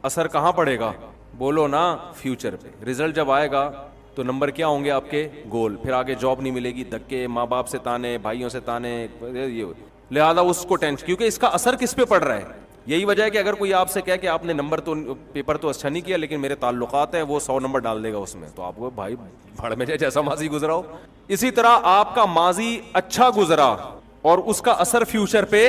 اثر کہاں پڑے گا بولو نا, فیوچر پہ. رزلٹ جب آئے گا تو نمبر کیا ہوں گے آپ کے؟ گول. پھر آگے جاب نہیں ملے گی, دھکے, ماں باپ سے تانے, بھائیوں سے تانے, یہ لہذا اس کو ٹینشن, کیونکہ اس کا اثر کس پہ پڑ رہا ہے. یہی وجہ ہے کہ اگر کوئی آپ سے کہے کہ آپ نے نمبر تو پیپر تو اچھا نہیں کیا لیکن میرے تعلقات ہیں, وہ 100 نمبر ڈال دے گا اس میں, تو آپ کو بھائی بھاڑ میں جائے جیسا ماضی گزرا ہو. اسی طرح آپ کا ماضی اچھا گزرا اور اس کا اثر فیوچر پہ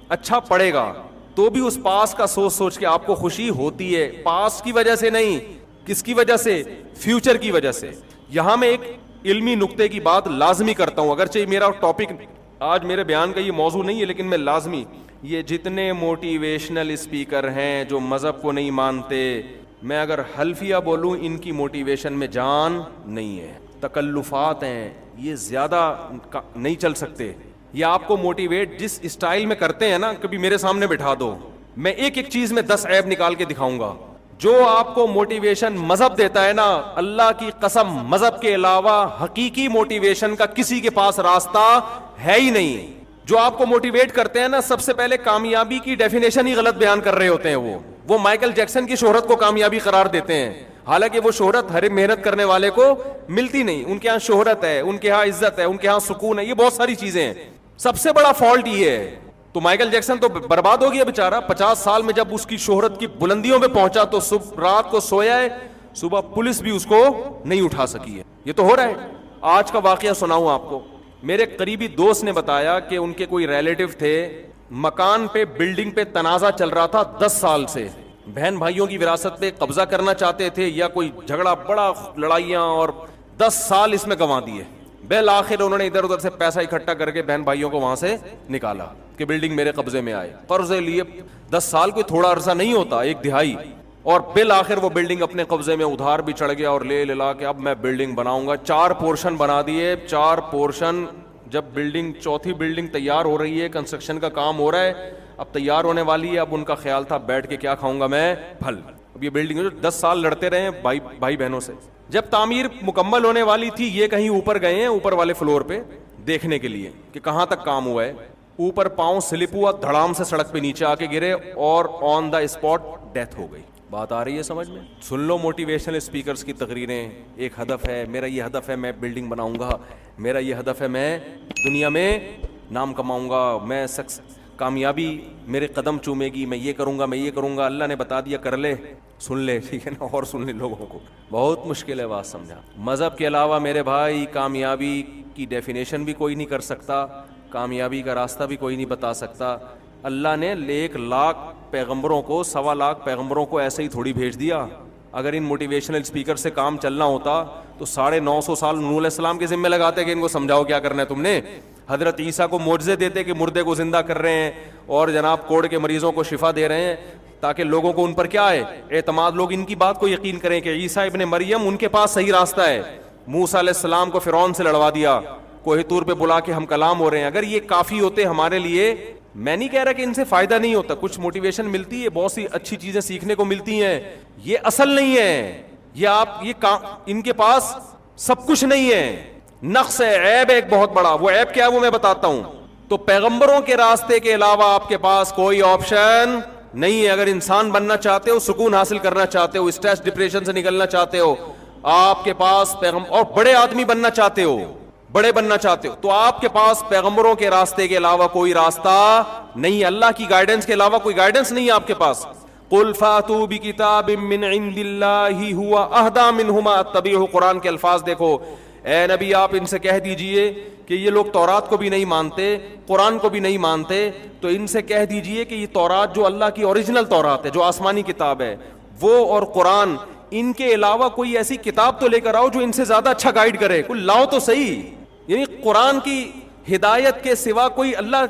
اچھا پڑے گا, تو بھی اس پاس کا سوچ سوچ کے آپ کو خوشی ہوتی ہے. پاس کی وجہ سے نہیں, کس کی وجہ سے؟ فیوچر کی وجہ سے. یہاں میں ایک علمی نقطے کی بات لازمی کرتا ہوں, اگرچہ میرا ٹاپک آج میرے بیان کا یہ موضوع نہیں ہے, لیکن میں لازمی, یہ جتنے موٹیویشنل اسپیکر ہیں جو مذہب کو نہیں مانتے, میں اگر حلفیہ بولوں ان کی موٹیویشن میں جان نہیں ہے, تکلفات ہیں, یہ زیادہ نہیں چل سکتے. یہ آپ کو موٹیویٹ جس اسٹائل میں کرتے ہیں نا, کبھی میرے سامنے بٹھا دو, میں ایک ایک چیز میں 10 عیب نکال کے دکھاؤں گا. جو آپ کو موٹیویشن مذہب دیتا ہے نا, اللہ کی قسم مذہب کے علاوہ حقیقی موٹیویشن کا کسی کے پاس راستہ ہے ہی نہیں. جو آپ کو موٹیویٹ کرتے ہیں نا, سب سے پہلے کامیابی کی ڈیفینیشن ہی غلط بیان کر رہے ہوتے ہیں. وہ مائیکل جیکسن کی شہرت کو کامیابی قرار دیتے ہیں, حالانکہ وہ شہرت ہر محنت کرنے والے کو ملتی نہیں. ان کے ہاں شہرت ہے, ان کے ہاں عزت ہے, ان کے ہاں سکون ہے, یہ بہت ساری چیزیں ہیں. سب سے بڑا فالٹ یہ ہے. تو مائیکل جیکسن تو برباد ہو گیا بیچارہ, 50 سال میں جب اس کی شہرت کی بلندیوں پہ پہنچا تو رات کو سویا ہے, صبح پولیس بھی اس کو نہیں اٹھا سکی ہے. یہ تو ہو رہا ہے. آج کا واقعہ سناؤں آپ کو. میرے قریبی دوست نے بتایا کہ ان کے کوئی ریلیٹو تھے, مکان پہ, بلڈنگ پہ تنازع چل رہا تھا 10 سال سے, بہن بھائیوں کی وراثت پہ قبضہ کرنا چاہتے تھے یا کوئی جھگڑا, بڑا لڑائیاں, اور 10 سال اس میں گنوا دیے. بالآخر انہوں نے ادھر ادھر سے پیسہ اکٹھا کر کے بہن بھائیوں کو وہاں سے نکالا کہ بلڈنگ میرے قبضے میں آئے. قرضے لیے 10 سال کوئی تھوڑا عرصہ نہیں ہوتا, 1/2, اور بالآخر وہ بلڈنگ اپنے قبضے میں, ادھار بھی چڑھ گیا, اور لے لا کے اب میں بلڈنگ بناؤں گا. 4 پورشن بنا دیے, 4 پورشن. جب بلڈنگ, چوتھی بلڈنگ تیار ہو رہی ہے, کنسٹرکشن کا کام ہو رہا ہے, اب تیار ہونے والی ہے. اب ان کا خیال تھا بیٹھ کے کیا کھاؤں گا میں, پھل. اب یہ بلڈنگ 10 سال لڑتے رہے بھائی بہنوں سے. جب تعمیر مکمل ہونے والی تھی, یہ کہیں اوپر گئے ہیں, اوپر والے فلور پہ دیکھنے کے لیے کہ کہاں تک کام ہوا ہے. اوپر پاؤں سلپ ہوا, دھڑام سے سڑک پہ نیچے آ کے گرے, اور آن دا اسپاٹ ڈیتھ ہو گئی. بات آ رہی ہے سمجھ میں؟ سن لو موٹیویشنل اسپیکرز کی تقریریں. ایک ہدف ہے میرا, یہ ہدف ہے میں بلڈنگ بناؤں گا, میرا یہ ہدف ہے میں دنیا میں نام کماؤں گا, میں کامیابی میرے قدم چومے گی, میں یہ کروں گا, میں یہ کروں گا. اللہ نے بتا دیا کر لے, سن لے, ٹھیک ہے نا, اور سن لے. لوگوں کو بہت مشکل ہے بات سمجھا. مذہب کے علاوہ میرے بھائی کامیابی کی ڈیفینیشن بھی کوئی نہیں کر سکتا, کامیابی کا راستہ بھی کوئی نہیں بتا سکتا. اللہ نے 1,00,000 پیغمبروں کو 1,25,000 پیغمبروں کو ایسے ہی تھوڑی بھیج دیا. اگر ان موٹیویشنل اسپیکر سے کام چلنا ہوتا تو 950 سال نوح علیہ السلام کے ذمہ لگاتے کہ ان کو سمجھاؤ کیا کرنا ہے تم نے. حضرت عیسیٰ کو معجزے دیتے کہ مردے کو زندہ کر رہے ہیں اور جناب کوڑ کے مریضوں کو شفا دے رہے ہیں, تاکہ لوگوں کو ان پر کیا ہے اعتماد, لوگ ان کی بات کو یقین کریں کہ عیسیٰ ابن مریم ان کے پاس صحیح راستہ ہے. موسیٰ علیہ السلام کو فرعون سے لڑوا دیا, کوہ طور پہ بلا کے ہم کلام ہو رہے ہیں. اگر یہ کافی ہوتے ہمارے لیے, میں نہیں کہہ رہا کہ ان سے فائدہ نہیں ہوتا, کچھ موٹیویشن ملتی ہے, بہت سی اچھی چیزیں سیکھنے کو ملتی ہیں, یہ اصل نہیں ہے. یہ ان کے پاس سب کچھ نہیں ہے, نقص ہے, عیب ہے ایک بہت بڑا. وہ عیب کیا ہے وہ میں بتاتا ہوں. تو پیغمبروں کے راستے کے علاوہ آپ کے پاس کوئی آپشن نہیں ہے. اگر انسان بننا چاہتے ہو, سکون حاصل کرنا چاہتے ہو, اسٹریس ڈپریشن سے نکلنا چاہتے ہو, آپ کے پاس اور بڑے آدمی بننا چاہتے ہو, بڑے بننا چاہتے ہو, تو آپ کے پاس پیغمبروں کے راستے کے علاوہ کوئی راستہ نہیں. اللہ کی گائیڈنس کے علاوہ کوئی گائیڈنس نہیں ہے آپ کے پاس. قل فاتوا بکتاب من عند اللہ هو اہدی منہما اتبعہ. قرآن کے الفاظ دیکھو, اے نبی آپ ان سے کہہ دیجئے کہ یہ لوگ تورات کو بھی نہیں مانتے, قرآن کو بھی نہیں مانتے, تو ان سے کہہ دیجئے کہ یہ تورات جو اللہ کی اوریجنل تورات ہے, جو آسمانی کتاب ہے, وہ اور قرآن, ان کے علاوہ کوئی ایسی کتاب تو لے کر آؤ جو ان سے زیادہ اچھا گائیڈ کرے. کوئی لاؤ تو صحیح. یعنی قرآن کی ہدایت کے سوا کوئی, اللہ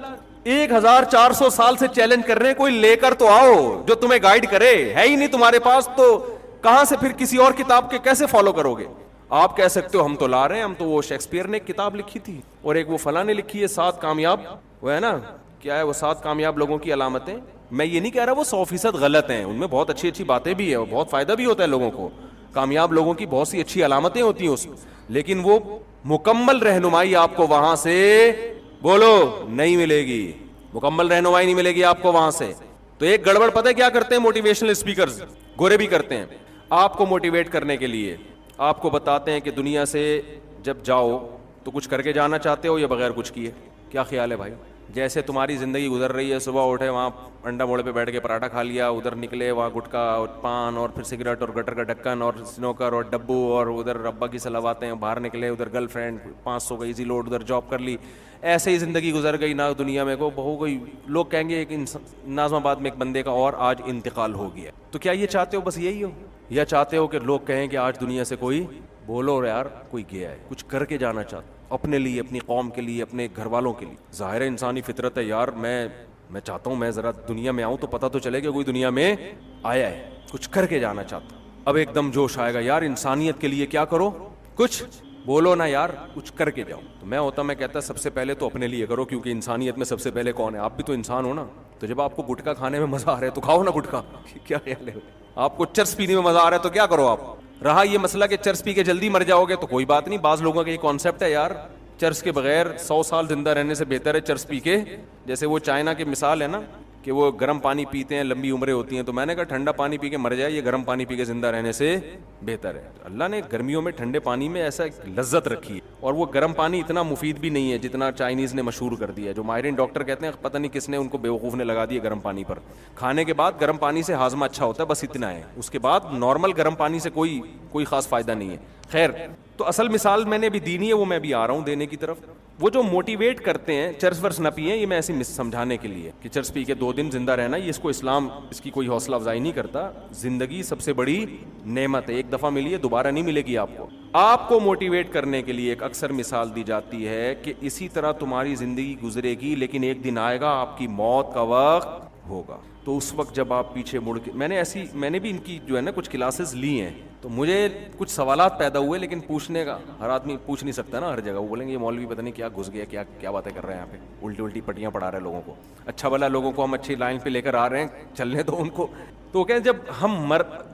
1400 سال سے چیلنج کر رہے ہیں, کوئی لے کر تو آؤ جو تمہیں گائیڈ کرے. ہے ہی نہیں تمہارے پاس, تو کہاں سے پھر کسی اور کتاب کے کیسے فالو کرو گے؟ آپ کہہ سکتے ہو ہم تو لا رہے ہیں, ہم تو, وہ شیکسپیئر نے ایک کتاب لکھی تھی اور ایک وہ فلاں نے لکھی ہے 7 کامیاب, وہ ہے نا کیا ہے وہ 7 کامیاب لوگوں کی علامتیں. میں یہ نہیں کہہ رہا وہ 100% غلط ہیں, ان میں بہت اچھی اچھی باتیں بھی ہیں اور بہت فائدہ بھی ہوتا ہے لوگوں کو. کامیاب لوگوں کی بہت سی اچھی علامتیں ہوتی ہیں اس میں, لیکن وہ مکمل رہنمائی آپ کو وہاں سے بولو نہیں ملے گی. مکمل رہنمائی نہیں ملے گی آپ کو وہاں سے. تو ایک گڑبڑ پتہ ہے کیا کرتے ہیں موٹیویشنل اسپیکرز, گورے بھی کرتے ہیں, آپ کو موٹیویٹ کرنے کے لیے آپ کو بتاتے ہیں کہ دنیا سے جب جاؤ تو کچھ کر کے جانا چاہتے ہو یا بغیر کچھ کیے. کیا خیال ہے بھائی؟ جیسے تمہاری زندگی گزر رہی ہے, صبح اٹھے وہاں انڈا موڑے پہ بیٹھ کے پراٹھا کھا لیا, ادھر نکلے وہاں گٹکا اور پان اور پھر سگریٹ اور گٹر کا ڈھکن اور سنوکر اور ڈبو, اور ادھر ربا کی سلاواتیں, باہر نکلے ادھر گرل فرینڈ 500 کا ایزی لوڈ, ادھر جاب کر لی, ایسے ہی زندگی گزر گئی. نہ دنیا میں کو بہو گئی, لوگ کہیں گے ایک ناظم آباد میں ایک بندے کا اور آج انتقال ہو گیا. تو کیا یہ چاہتے ہو بس یہی ہو, یا چاہتے ہو کہ لوگ کہیں کہ آج دنیا سے کوئی, بولو یار کوئی گیا ہے, کچھ کر کے جانا چاہتا اپنے لیے, اپنی قوم کے لیے, اپنے گھر والوں کے لیے. ظاہر انسانی فطرت ہے یار, میں چاہتا ہوں میں ذرا دنیا میں آؤں تو پتہ تو چلے کہ کوئی دنیا میں آیا ہے, کچھ کر کے جانا چاہتا ہوں. اب ایک دم جوش آئے گا یار انسانیت کے لیے کیا کرو, کچھ بولو نا یار, کچھ کر کے جاؤ. تو میں کہتا سب سے پہلے تو اپنے لیے کرو, کیونکہ انسانیت میں سب سے پہلے کون ہے؟ آپ بھی تو انسان ہو نا. تو جب آپ کو گٹکا کھانے میں مزہ آ رہا ہے تو کھاؤ نا گٹکا. کیا خیال ہے؟ آپ کو چرس پینے میں مزہ آ رہا ہے تو کیا کرو آپ. رہا یہ مسئلہ کہ چرس پی کے جلدی مر جاؤ گے تو کوئی بات نہیں, بعض لوگوں کا یہ کانسیپٹ ہے یار چرس کے بغیر 100 سال زندہ رہنے سے بہتر ہے چرس پی کے. جیسے وہ چائنا کی مثال ہے نا کہ وہ گرم پانی پیتے ہیں, لمبی عمریں ہوتی ہیں. تو میں نے کہا ٹھنڈا پانی پی کے مر جائے, یہ گرم پانی پی کے زندہ رہنے سے بہتر ہے. اللہ نے گرمیوں میں ٹھنڈے پانی میں ایسا ایک لذت رکھی ہے, اور وہ گرم پانی اتنا مفید بھی نہیں ہے جتنا چائنیز نے مشہور کر دیا ہے. جو ماہرین ڈاکٹر کہتے ہیں پتہ نہیں کس نے ان کو بیوقوف نے لگا دیا گرم پانی پر. کھانے کے بعد گرم پانی سے ہاضمہ اچھا ہوتا ہے, بس اتنا ہے. اس کے بعد نارمل گرم پانی سے کوئی خاص فائدہ نہیں ہے. خیر, تو اصل مثال میں نے بھی دینی ہے, وہ میں بھی آ رہا ہوں دینے کی طرف. وہ جو موٹیویٹ کرتے ہیں چرس ورس نہ پیئیں, یہ میں ایسی سمجھانے کے لیے کہ چرس پی کے 2 دن زندہ رہنا, یہ اس کو اسلام اس کی کوئی حوصلہ افزائی نہیں کرتا. زندگی سب سے بڑی نعمت ہے, ایک دفعہ ملی ہے, دوبارہ نہیں ملے گی آپ کو. آپ کو موٹیویٹ کرنے کے لیے ایک اکثر مثال دی جاتی ہے کہ اسی طرح تمہاری زندگی گزرے گی, لیکن ایک دن آئے گا آپ کی موت کا وقت ہوگا. تو اس وقت جب آپ پیچھے مڑ کے, میں نے بھی ان کی جو ہے نا کچھ کلاسز لی ہیں, تو مجھے کچھ سوالات پیدا ہوئے, لیکن پوچھنے کا ہر آدمی پوچھ نہیں سکتا نا ہر جگہ. وہ بولیں گے یہ مولوی پتہ نہیں کیا گھس گیا, کیا باتیں کر رہے ہیں یہاں پہ, الٹی پٹیاں پڑھا رہے ہیں لوگوں کو. اچھا بھلا لوگوں کو ہم اچھی لائن پہ لے کر آ رہے ہیں, چلنے دو ان کو. تو کہیں جب ہم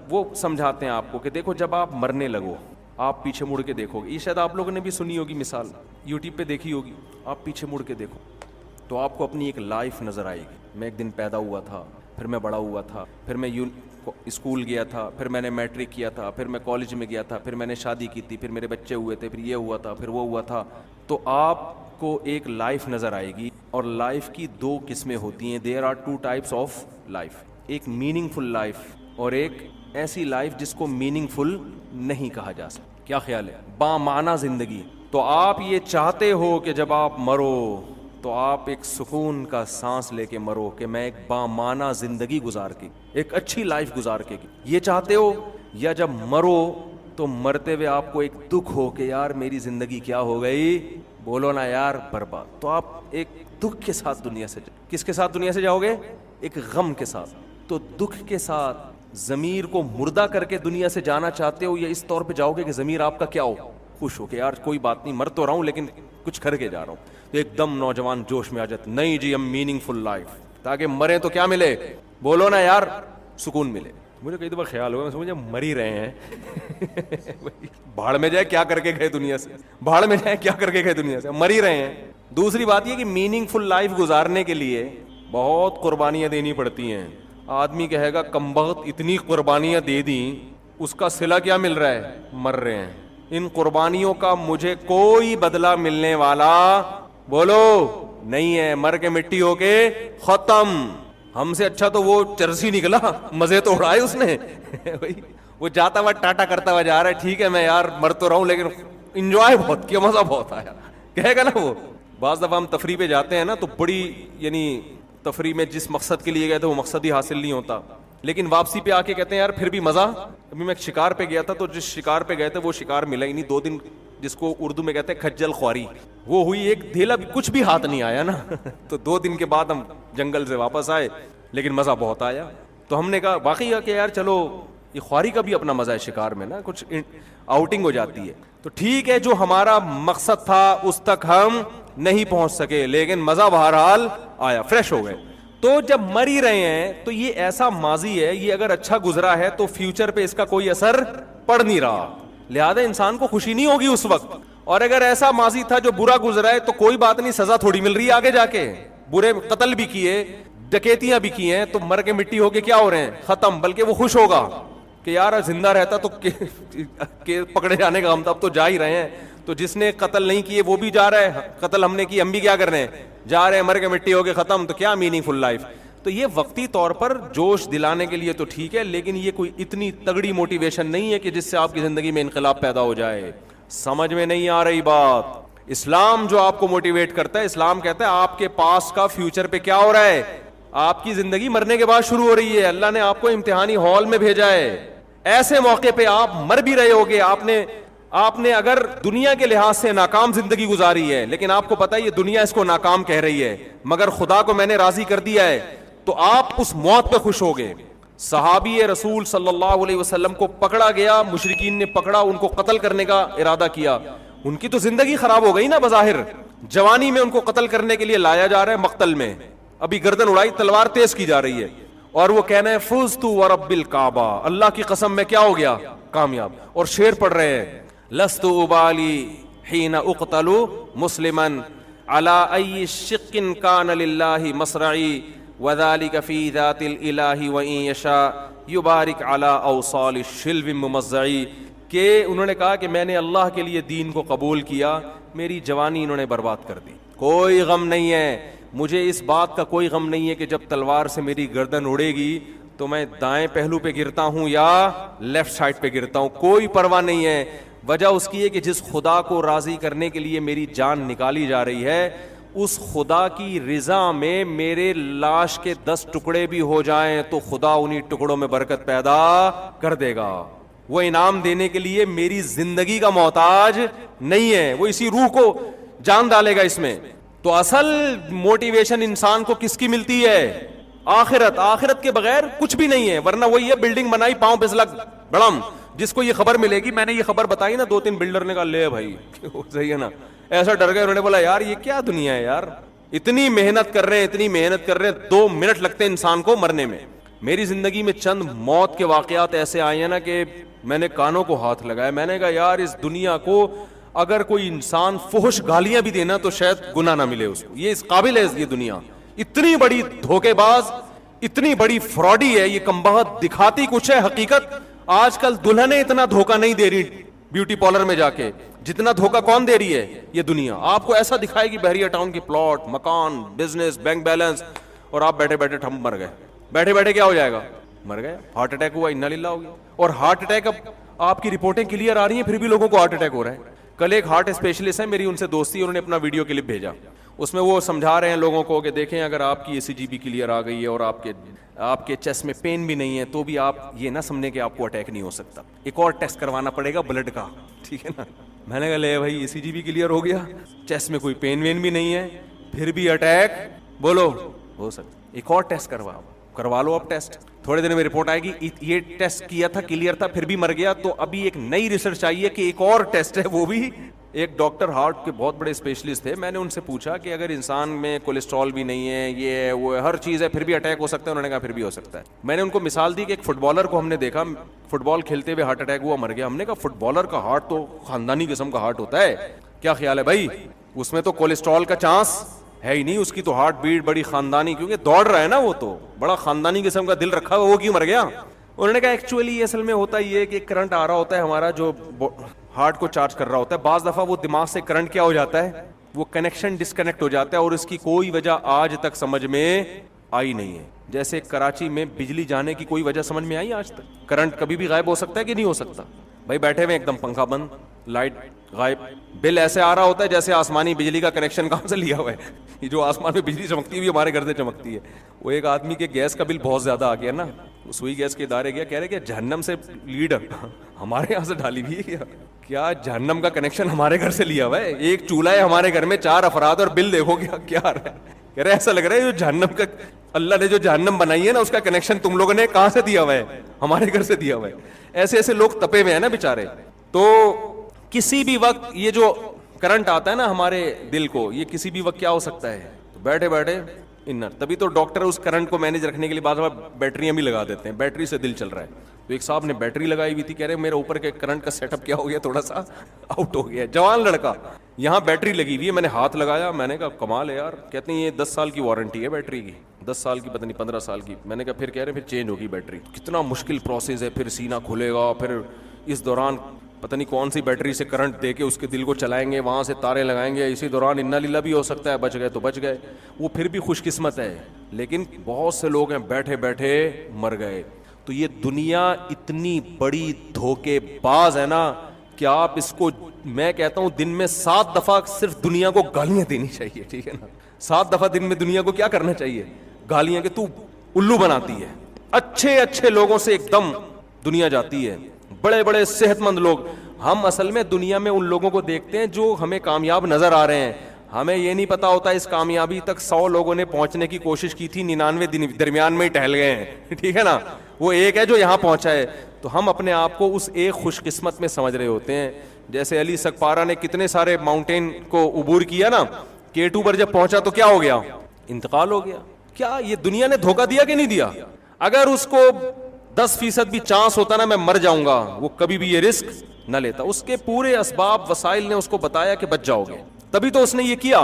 وہ سمجھاتے ہیں آپ کو کہ دیکھو جب آپ مرنے لگو, آپ پیچھے مڑ کے دیکھو گے. یہ شاید آپ لوگوں نے بھی سنی ہوگی مثال, یوٹیوب پہ دیکھی ہوگی. آپ پیچھے مڑ کے دیکھو تو آپ کو اپنی ایک لائف نظر آئے گی. میں ایک دن پیدا ہوا تھا, پھر میں بڑا ہوا تھا, پھر میں اسکول گیا تھا, پھر میں نے میٹرک کیا تھا, پھر میں کالج میں گیا تھا, پھر میں نے شادی کی تھی, پھر میرے بچے ہوئے تھے, پھر یہ ہوا تھا, پھر وہ ہوا تھا. تو آپ کو ایک لائف نظر آئے گی, اور لائف کی 2 قسمیں ہوتی ہیں. There are 2 types of life, ایک میننگ فل لائف اور ایک ایسی لائف جس کو میننگ فل نہیں کہا جا سکتا. کیا خیال ہے؟ بامعنی زندگی. تو آپ یہ چاہتے ہو کہ جب آپ مرو تو آپ ایک سکون کا سانس لے کے مرو کہ میں ایک بامانہ زندگی گزار کے, ایک اچھی لائف گزار کے, یہ چاہتے ہو؟ یا جب مرو تو مرتے ہوئے آپ کو ایک دکھ ہو کہ یار میری زندگی کیا ہو گئی, بولو نا یار برباد, تو آپ ایک دکھ کے ساتھ دنیا سے کس کے ساتھ دنیا سے جاؤ گے؟ ایک غم کے ساتھ. تو دکھ کے ساتھ ضمیر کو مردہ کر کے دنیا سے جانا چاہتے ہو, یا اس طور پہ جاؤ گے کہ ضمیر آپ کا کیا ہو, خوش ہو کہ یار کوئی بات نہیں, مر تو رہا ہوں لیکن کچھ کر کے جا رہا ہوں. تو ایک دم نوجوان جوش میں آ جاتے, نہیں جی ہم میننگ فل لائف, تاکہ مریں تو کیا ملے, بولو نا یار, سکون ملے. مجھے کئی دفعہ خیال ہوا, میں سمجھا مر ہی رہے ہیں, بھاڑ میں جائے کیا کر کے گئے دنیا سے, بھاڑ میں جائے کیا کر کے گئے دنیا سے, مر ہی رہے ہیں. دوسری بات یہ کہ میننگ فل لائف گزارنے کے لیے بہت قربانیاں دینی پڑتی ہیں. آدمی کہے گا کمبخت اتنی قربانیاں دے دیں, اس کا صلہ کیا مل رہا ہے, مر رہے ہیں. ان قربانیوں کا مجھے کوئی بدلہ ملنے والا بولو نہیں ہے, مر کے مٹی ہو کے ختم. ہم سے اچھا تو وہ چرسی نکلا, مزے تو اڑائے اس نے. وہ جاتا ہوا ٹاٹا کرتا ہوا جا رہا ہے, ٹھیک ہے میں یار مر تو رہا ہوں لیکن انجوائے بہت کیا, مزہ بہت آیا, کہے گا نا وہ. بعض دفعہ ہم تفریح پہ جاتے ہیں نا تو بڑی یعنی تفریح میں جس مقصد کے لیے گئے تھے وہ مقصد ہی حاصل نہیں ہوتا, لیکن واپسی پہ آ کے کہتے ہیں یار پھر بھی مزہ. ابھی میں شکار پہ گیا تھا تو جس شکار پہ گئے تھے وہ شکار ملا ہی نہیں. 2 دن جس کو اردو میں کہتے ہیں کھجل خواری, وہ ہوئی, ایک دھیلا بھی کچھ بھی ہاتھ نہیں آیا نا. تو 2 دن کے بعد ہم جنگل سے واپس آئے, لیکن مزہ بہت آیا. تو ہم نے کہا واقعی کہ یار چلو یہ خواری کا بھی اپنا مزہ ہے, شکار میں نا کچھ آؤٹنگ ہو جاتی ہے. تو ٹھیک ہے جو ہمارا مقصد تھا اس تک ہم نہیں پہنچ سکے, لیکن مزہ بہرحال آیا, فریش ہو گئے. تو جب مر ہی رہے ہیں تو یہ ایسا ماضی ہے, یہ اگر اچھا گزرا ہے تو فیوچر پہ اس کا کوئی اثر پڑ نہیں رہا, لہذا انسان کو خوشی نہیں ہوگی اس وقت. اور اگر ایسا ماضی تھا جو برا گزرا ہے تو کوئی بات نہیں, سزا تھوڑی مل رہی ہے آگے جا کے, برے قتل بھی کیے, ڈکیتیاں بھی کی ہیں, تو مر کے مٹی ہو کے کیا ہو رہے ہیں, ختم. بلکہ وہ خوش ہوگا کہ یار زندہ رہتا تو پکڑے جانے کا ہم تو اب تو جا ہی رہے ہیں. تو جس نے قتل نہیں کیے وہ بھی جا رہا ہے, قتل ہم نے کی ہم بھی کیا کر رہے ہیں, جا رہے ہیں, مر کے مٹی ہو کے ختم. تو کیا میننگ فل لائف. تو یہ وقتی طور پر جوش دلانے کے لیے تو ٹھیک ہے, لیکن یہ کوئی اتنی تگڑی موٹیویشن نہیں ہے کہ جس سے آپ کی زندگی میں انقلاب پیدا ہو جائے. سمجھ میں نہیں آ رہی بات. اسلام جو آپ کو موٹیویٹ کرتا ہے, اسلام کہتا ہے آپ کے پاس کا فیوچر پہ کیا ہو رہا ہے, آپ کی زندگی مرنے کے بعد شروع ہو رہی ہے. اللہ نے آپ کو امتحانی ہال میں بھیجا ہے, ایسے موقع پہ آپ مر بھی رہے ہوگے. آپ نے اگر دنیا کے لحاظ سے ناکام زندگی گزاری ہے, لیکن آپ کو پتا ہے یہ دنیا اس کو ناکام کہہ رہی ہے, مگر خدا کو میں نے راضی کر دیا ہے, تو آپ اس موت پہ خوش ہوگے. صحابی رسول صلی اللہ علیہ وسلم کو پکڑا گیا, مشرکین نے پکڑا, ان کو قتل کرنے کا ارادہ کیا. ان کی تو زندگی خراب ہو گئی نا بظاہر, جوانی میں ان کو قتل کرنے کے لیے لایا جا رہا ہے مقتل میں, ابھی گردن اڑائی, تلوار تیز کی جا رہی ہے, اور وہ کہنا ہے فزت ورب الکعبہ, اللہ کی قسم میں کیا ہو گیا, کامیاب. اور شعر پڑھ رہے ہیں لست ابالی حین اقتل مسلما علی ای شق کان للہ مصرعی وذلک فی ذات الالہ وان یشاء یبارک علی اوصال الشلو ممزعی. کہ انہوں نے کہا کہ میں نے اللہ کے لیے دین کو قبول کیا, میری جوانی انہوں نے برباد کر دی. کوئی غم نہیں ہے مجھے, اس بات کا کوئی غم نہیں ہے کہ جب تلوار سے میری گردن اڑے گی تو میں دائیں پہلو پہ گرتا ہوں یا لیفٹ سائڈ پہ گرتا ہوں, کوئی پرواہ نہیں ہے. وجہ اس کی ہے کہ جس خدا کو راضی کرنے کے لیے میری جان نکالی جا رہی ہے, اس خدا کی رضا میں میرے لاش کے 10 ٹکڑے بھی ہو جائیں تو خدا انہی ٹکڑوں میں برکت پیدا کر دے گا. وہ انعام دینے کے لیے میری زندگی کا محتاج نہیں ہے, وہ اسی روح کو جان ڈالے گا اس میں. تو اصل موٹیویشن انسان کو کس کی ملتی ہے, آخرت. آخرت کے بغیر کچھ بھی نہیں ہے, ورنہ وہی ہے بلڈنگ بنائی پاؤں پہ سلگ بڑم, جس کو یہ خبر ملے گی, میں نے یہ خبر بتائی نا 2-3 بلڈر نے کہا لے بھائی صحیح ہے نا, ایسا ڈر گئے, انہوں نے بولا یار یہ کیا دنیا ہے یار, اتنی محنت کر رہے ہیں, اتنی محنت کر رہے ہیں, 2 منٹ لگتے ہیں انسان کو مرنے میں. میری زندگی میں چند موت کے واقعات ایسے آئے ہیں نا کہ میں نے کانوں کو ہاتھ لگایا, میں نے کہا یار اس دنیا کو اگر کوئی انسان فحش گالیاں بھی دینا تو شاید گناہ نہ ملے اس کو, یہ اس قابل ہے یہ دنیا. اتنی بڑی دھوکے باز, اتنی بڑی فراڈی ہے یہ کمبخت, دکھاتی کچھ ہے, حقیقت آج کل دلہنیں اتنا دھوکہ نہیں دے رہی بیوٹی پارلر میں جا کے, جتنا دھوکہ کون دے رہی ہے, یہ دنیا. آپ کو ایسا دکھائے گی بحریہ ٹاؤن کی پلاٹ, مکان, بزنس, بینک بیلنس, اور آپ بیٹھے بیٹھے ٹھم مر گئے, بیٹھے بیٹھے کیا ہو جائے گا, مر گئے, ہارٹ اٹیک ہوا, انا للہ ہو گیا. اور ہارٹ اٹیک اب آپ کی رپورٹیں کلیئر آ رہی ہیں, پھر بھی لوگوں کو ہارٹ اٹیک ہو رہا ہے. کل ایک ہارٹ اسپیشلسٹ ہے میری, ان سے دوستی, انہوں نے اپنا ویڈیو کلپ بھیجا, اس میں وہ سمجھا رہے ہیں لوگوں کو کہ دیکھیں اگر آپ کی ECG کلیئر آ گئی ہے اور آپ کے چیسٹ میں پین بھی نہیں ہے تو بھی آپ یہ نہ سمجھیں کہ آپ کو اٹیک نہیں ہو سکتا, ایک اور ٹیسٹ کروانا پڑے گا بلڈ کا, ٹھیک ہے نا. میں نے کہا لے بھائی ECG بھی کلیئر ہو گیا, چیسٹ میں کوئی پین وین بھی نہیں ہے, پھر بھی اٹیک بولو ہو سکتا, ایک اور ٹیسٹ کروا لو اب ٹیسٹ, تھوڑے دن میں رپورٹ آئے گی یہ ٹیسٹ کیا تھا کلیئر تھا پھر بھی مر گیا, تو ابھی ایک نئی ریسرچ آئی ہے کہ ایک اور ٹیسٹ ہے, وہ بھی ایک ڈاکٹر ہارٹ کے بہت بڑے اسپیشلسٹ تھے, میں نے ان سے پوچھا کہ اگر انسان میں کولیسٹرول بھی نہیں ہے, یہ ہے وہ ہے, ہر چیز ہے, پھر بھی اٹیک ہو سکتا ہے؟ انہوں نے کہا پھر بھی ہو سکتا ہے. میں نے ان کو مثال دی کہ ایک فٹ بالر کو ہم نے دیکھا فٹ بال کھیلتے ہوئے ہارٹ اٹیک ہوا, مر گیا. ہم نے کہا فٹ بالر کا ہارٹ تو خاندانی قسم کا ہارٹ ہوتا ہے, کیا خیال ہے بھائی, اس میں تو کولیسٹرول کا چانس ہے ہی نہیں, اس کی تو ہارٹ بیٹ بڑی خاندانی, کیونکہ دوڑ رہا ہے نا, وہ تو بڑا خاندانی قسم کا دل رکھا ہوا, وہ کیوں مر گیا؟ انہوں نے کہا ایکچولی اصل میں ہوتا یہ ہے کہ کرنٹ آ رہا ہوتا ہے ہمارا جو ہارٹ کو چارج کر رہا ہوتا ہے, بعض دفعہ وہ دماغ سے کرنٹ کیا ہو جاتا ہے, وہ کنیکشن ڈسکنیکٹ ہو جاتا ہے, اور اس کی کوئی وجہ آج تک سمجھ میں آئی نہیں ہے. جیسے کراچی میں بجلی جانے کی کوئی وجہ سمجھ میں آئی آج تک؟ کرنٹ کبھی بھی غائب ہو سکتا ہے کہ نہیں ہو سکتا؟ بھائی بیٹھے ہوئے ایک دم پنکھا بند, لائٹ غائب, بل ایسے آ رہا ہوتا ہے جیسے آسمانی بجلی کا کنیکشن کہاں سے لیا ہوا ہے, یہ جو آسمان میں بجلی چمکتی ہوئی ہمارے گھر سے چمکتی ہے. وہ ایک آدمی کے گیس کا بل بہت زیادہ آ گیا نا, سوئی گیس کے ادارے گیا, کہہ رہے کہ جہنم سے لیڈر ہمارے یہاں سے ڈالی ہوئی ہے, کیا جہنم کا کنیکشن ہمارے گھر سے لیا ہوا ہے, ایک چولہا ہے ہمارے گھر میں 4 افراد اور بل دیکھو کیا آ رہا ہے. کہہ رہے ایسا لگ رہا ہے جو جہنم کا اللہ نے جو جہنم بنائی ہے نا اس کا کنیکشن تم لوگوں نے کہاں سے دیا ہوا ہے, ہمارے گھر سے دیا ہوا ہے. ایسے ایسے لوگ تپے ہوئے ہیں نا بیچارے. تو کسی بھی وقت یہ جو کرنٹ آتا ہے نا ہمارے دل کو, یہ کسی بھی وقت کیا ہو سکتا ہے, بیٹھے بیٹھے انر. تبھی تو ڈاکٹر اس کرنٹ کو مینیج رکھنے کے لیے بعض بیٹریاں بھی لگا دیتے ہیں, بیٹری سے دل چل رہا ہے. تو ایک صاحب نے بیٹری لگائی ہوئی تھی, کہہ رہے میرے اوپر کے کرنٹ کا سیٹ اپ کیا ہو گیا, تھوڑا سا آؤٹ ہو گیا. جوان لڑکا, یہاں بیٹری لگی ہوئی ہے, میں نے ہاتھ لگایا, میں نے کہا کمال ہے یار. کہتے ہیں یہ 10 سال کی وارنٹی ہے بیٹری کی, 10 سال کی پتہ نہیں 15 سال کی. میں نے کہا پھر کہہ رہے پھر چینج ہوگی بیٹری. کتنا مشکل پروسیس ہے, پھر سینہ کھلے گا, پھر اس دوران پتہ نہیں کون سی بیٹری سے کرنٹ دے کے اس کے دل کو چلائیں گے, وہاں سے تارے لگائیں گے, اسی دوران انا للہ بھی ہو سکتا ہے, بچ گئے تو بچ گئے, وہ پھر بھی خوش قسمت ہے. لیکن بہت سے لوگ ہیں بیٹھے بیٹھے مر گئے. تو یہ دنیا اتنی بڑی دھوکے باز ہے نا کہ آپ اس کو, میں کہتا ہوں دن میں 7 دفعہ صرف دنیا کو گالیاں دینی چاہیے, ٹھیک ہے نا, 7 دفعہ دن میں دنیا کو کیا کرنا چاہیے, گالیاں, کہ تو الو بناتی ہے. اچھے اچھے لوگوں سے ایک دم دنیا جاتی ہے, بڑے بڑے صحت مند لوگ. ہم اصل میں دنیا میں ان لوگوں کو دیکھتے ہیں جو ہمیں کامیاب نظر آ رہے ہیں, ہمیں یہ نہیں پتا ہوتا اس کامیابی تک 100 لوگوں نے پہنچنے کی کوشش کی تھی, 99 درمیان میں ہی ٹہل گئے ہیں, ٹھیک ہے نا, وہ ایک ہے جو یہاں پہنچا ہے. تو ہم اپنے آپ کو اس ایک خوش قسمت میں سمجھ رہے ہوتے ہیں. جیسے علی سکپارہ نے کتنے سارے ماؤنٹین کو عبور کیا نا, K2 پر جب پہنچا تو کیا ہو گیا, انتقال ہو گیا. کیا یہ دنیا نے دھوکہ دیا کہ نہیں دیا؟ اگر اس کو 10% بھی چانس ہوتا نا میں مر جاؤں گا, وہ کبھی بھی یہ رسک نہ لیتا. اس کے پورے اسباب وسائل نے اس کو بتایا کہ بچ جاؤ گے, تبھی تو اس نے یہ کیا.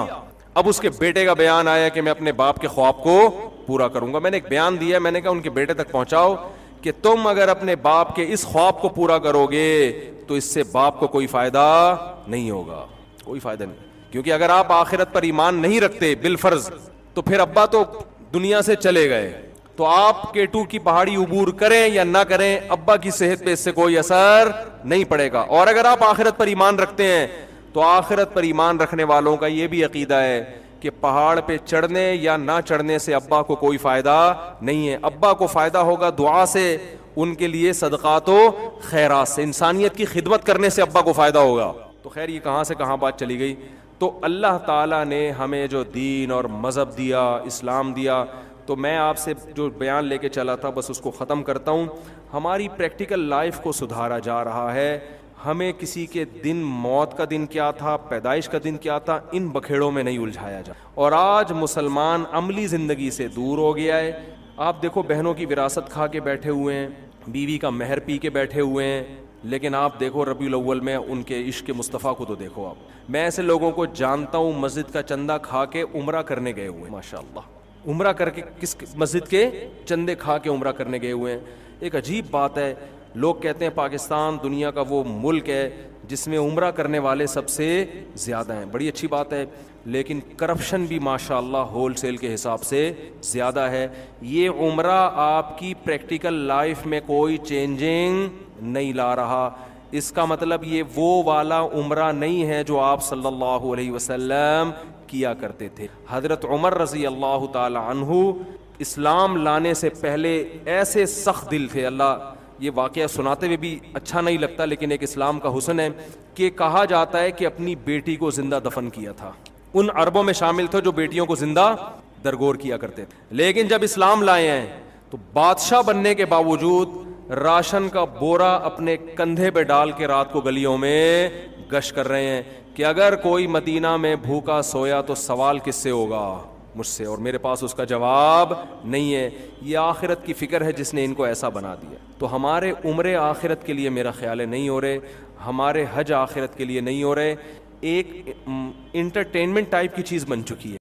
اب اس کے بیٹے کا بیان آیا کہ میں اپنے باپ کے خواب کو پورا کروں گا. میں نے ایک بیان دیا, میں نے کہا ان کے بیٹے تک پہنچاؤ کہ تم اگر اپنے باپ کے اس خواب کو پورا کرو گے تو اس سے باپ کو کوئی فائدہ نہیں ہوگا, کوئی فائدہ نہیں. کیونکہ اگر آپ آخرت پر ایمان نہیں رکھتے بالفرض تو پھر ابا تو دنیا سے چلے گئے, تو آپ K2 کی پہاڑی عبور کریں یا نہ کریں, ابا کی صحت پہ اس سے کوئی اثر نہیں پڑے گا. اور اگر آپ آخرت پر ایمان رکھتے ہیں تو آخرت پر ایمان رکھنے والوں کا یہ بھی عقیدہ ہے کہ پہاڑ پہ چڑھنے یا نہ چڑھنے سے ابا کو کوئی فائدہ نہیں ہے. ابا کو فائدہ ہوگا دعا سے, ان کے لیے صدقات و خیرات سے, انسانیت کی خدمت کرنے سے ابا کو فائدہ ہوگا. تو خیر یہ کہاں سے کہاں بات چلی گئی. تو اللہ تعالیٰ نے ہمیں جو دین اور مذہب دیا, اسلام دیا, تو میں آپ سے جو بیان لے کے چلا تھا بس اس کو ختم کرتا ہوں. ہماری پریکٹیکل لائف کو سدھارا جا رہا ہے. ہمیں کسی کے دن, موت کا دن کیا تھا, پیدائش کا دن کیا تھا, ان بکھیڑوں میں نہیں الجھایا جا. اور آج مسلمان عملی زندگی سے دور ہو گیا ہے. آپ دیکھو بہنوں کی وراثت کھا کے بیٹھے ہوئے ہیں, بیوی کا مہر پی کے بیٹھے ہوئے ہیں, لیکن آپ دیکھو ربیع الاول میں ان کے عشق مصطفیٰ کو تو دیکھو آپ. میں ایسے لوگوں کو جانتا ہوں مسجد کا چندہ کھا کے عمرہ کرنے گئے ہوئے ہیں, ماشاء اللہ, عمرہ کر کے کس مسجد کے چندے کھا کے عمرہ کرنے گئے ہوئے ہیں. ایک عجیب بات ہے, لوگ کہتے ہیں پاکستان دنیا کا وہ ملک ہے جس میں عمرہ کرنے والے سب سے زیادہ ہیں. بڑی اچھی بات ہے, لیکن کرپشن بھی ماشاءاللہ ہول سیل کے حساب سے زیادہ ہے. یہ عمرہ آپ کی پریکٹیکل لائف میں کوئی چینجنگ نہیں لا رہا. اس کا مطلب یہ وہ والا عمرہ نہیں ہے جو آپ صلی اللہ علیہ وسلم کیا کرتے تھے. حضرت عمر رضی اللہ تعالی عنہ اسلام لانے سے پہلے ایسے سخت دل تھے. اللہ یہ واقعہ سناتے ہوئے بھی اچھا نہیں لگتا, لیکن ایک اسلام کا حسن ہے کہ کہا جاتا ہے کہ اپنی بیٹی کو زندہ دفن کیا تھا. ان عربوں میں شامل تھے جو بیٹیوں کو زندہ درگور کیا کرتے تھے. لیکن جب اسلام لائے ہیں تو بادشاہ بننے کے باوجود راشن کا بورا اپنے کندھے پہ ڈال کے رات کو گلیوں میں گشت کر رہے ہیں کہ اگر کوئی مدینہ میں بھوکا سویا تو سوال کس سے ہوگا؟ مجھ سے, اور میرے پاس اس کا جواب نہیں ہے. یہ آخرت کی فکر ہے جس نے ان کو ایسا بنا دیا. تو ہمارے عمرے آخرت کے لیے میرا خیال ہے نہیں ہو رہے, ہمارے حج آخرت کے لیے نہیں ہو رہے, ایک انٹرٹینمنٹ ٹائپ کی چیز بن چکی ہے.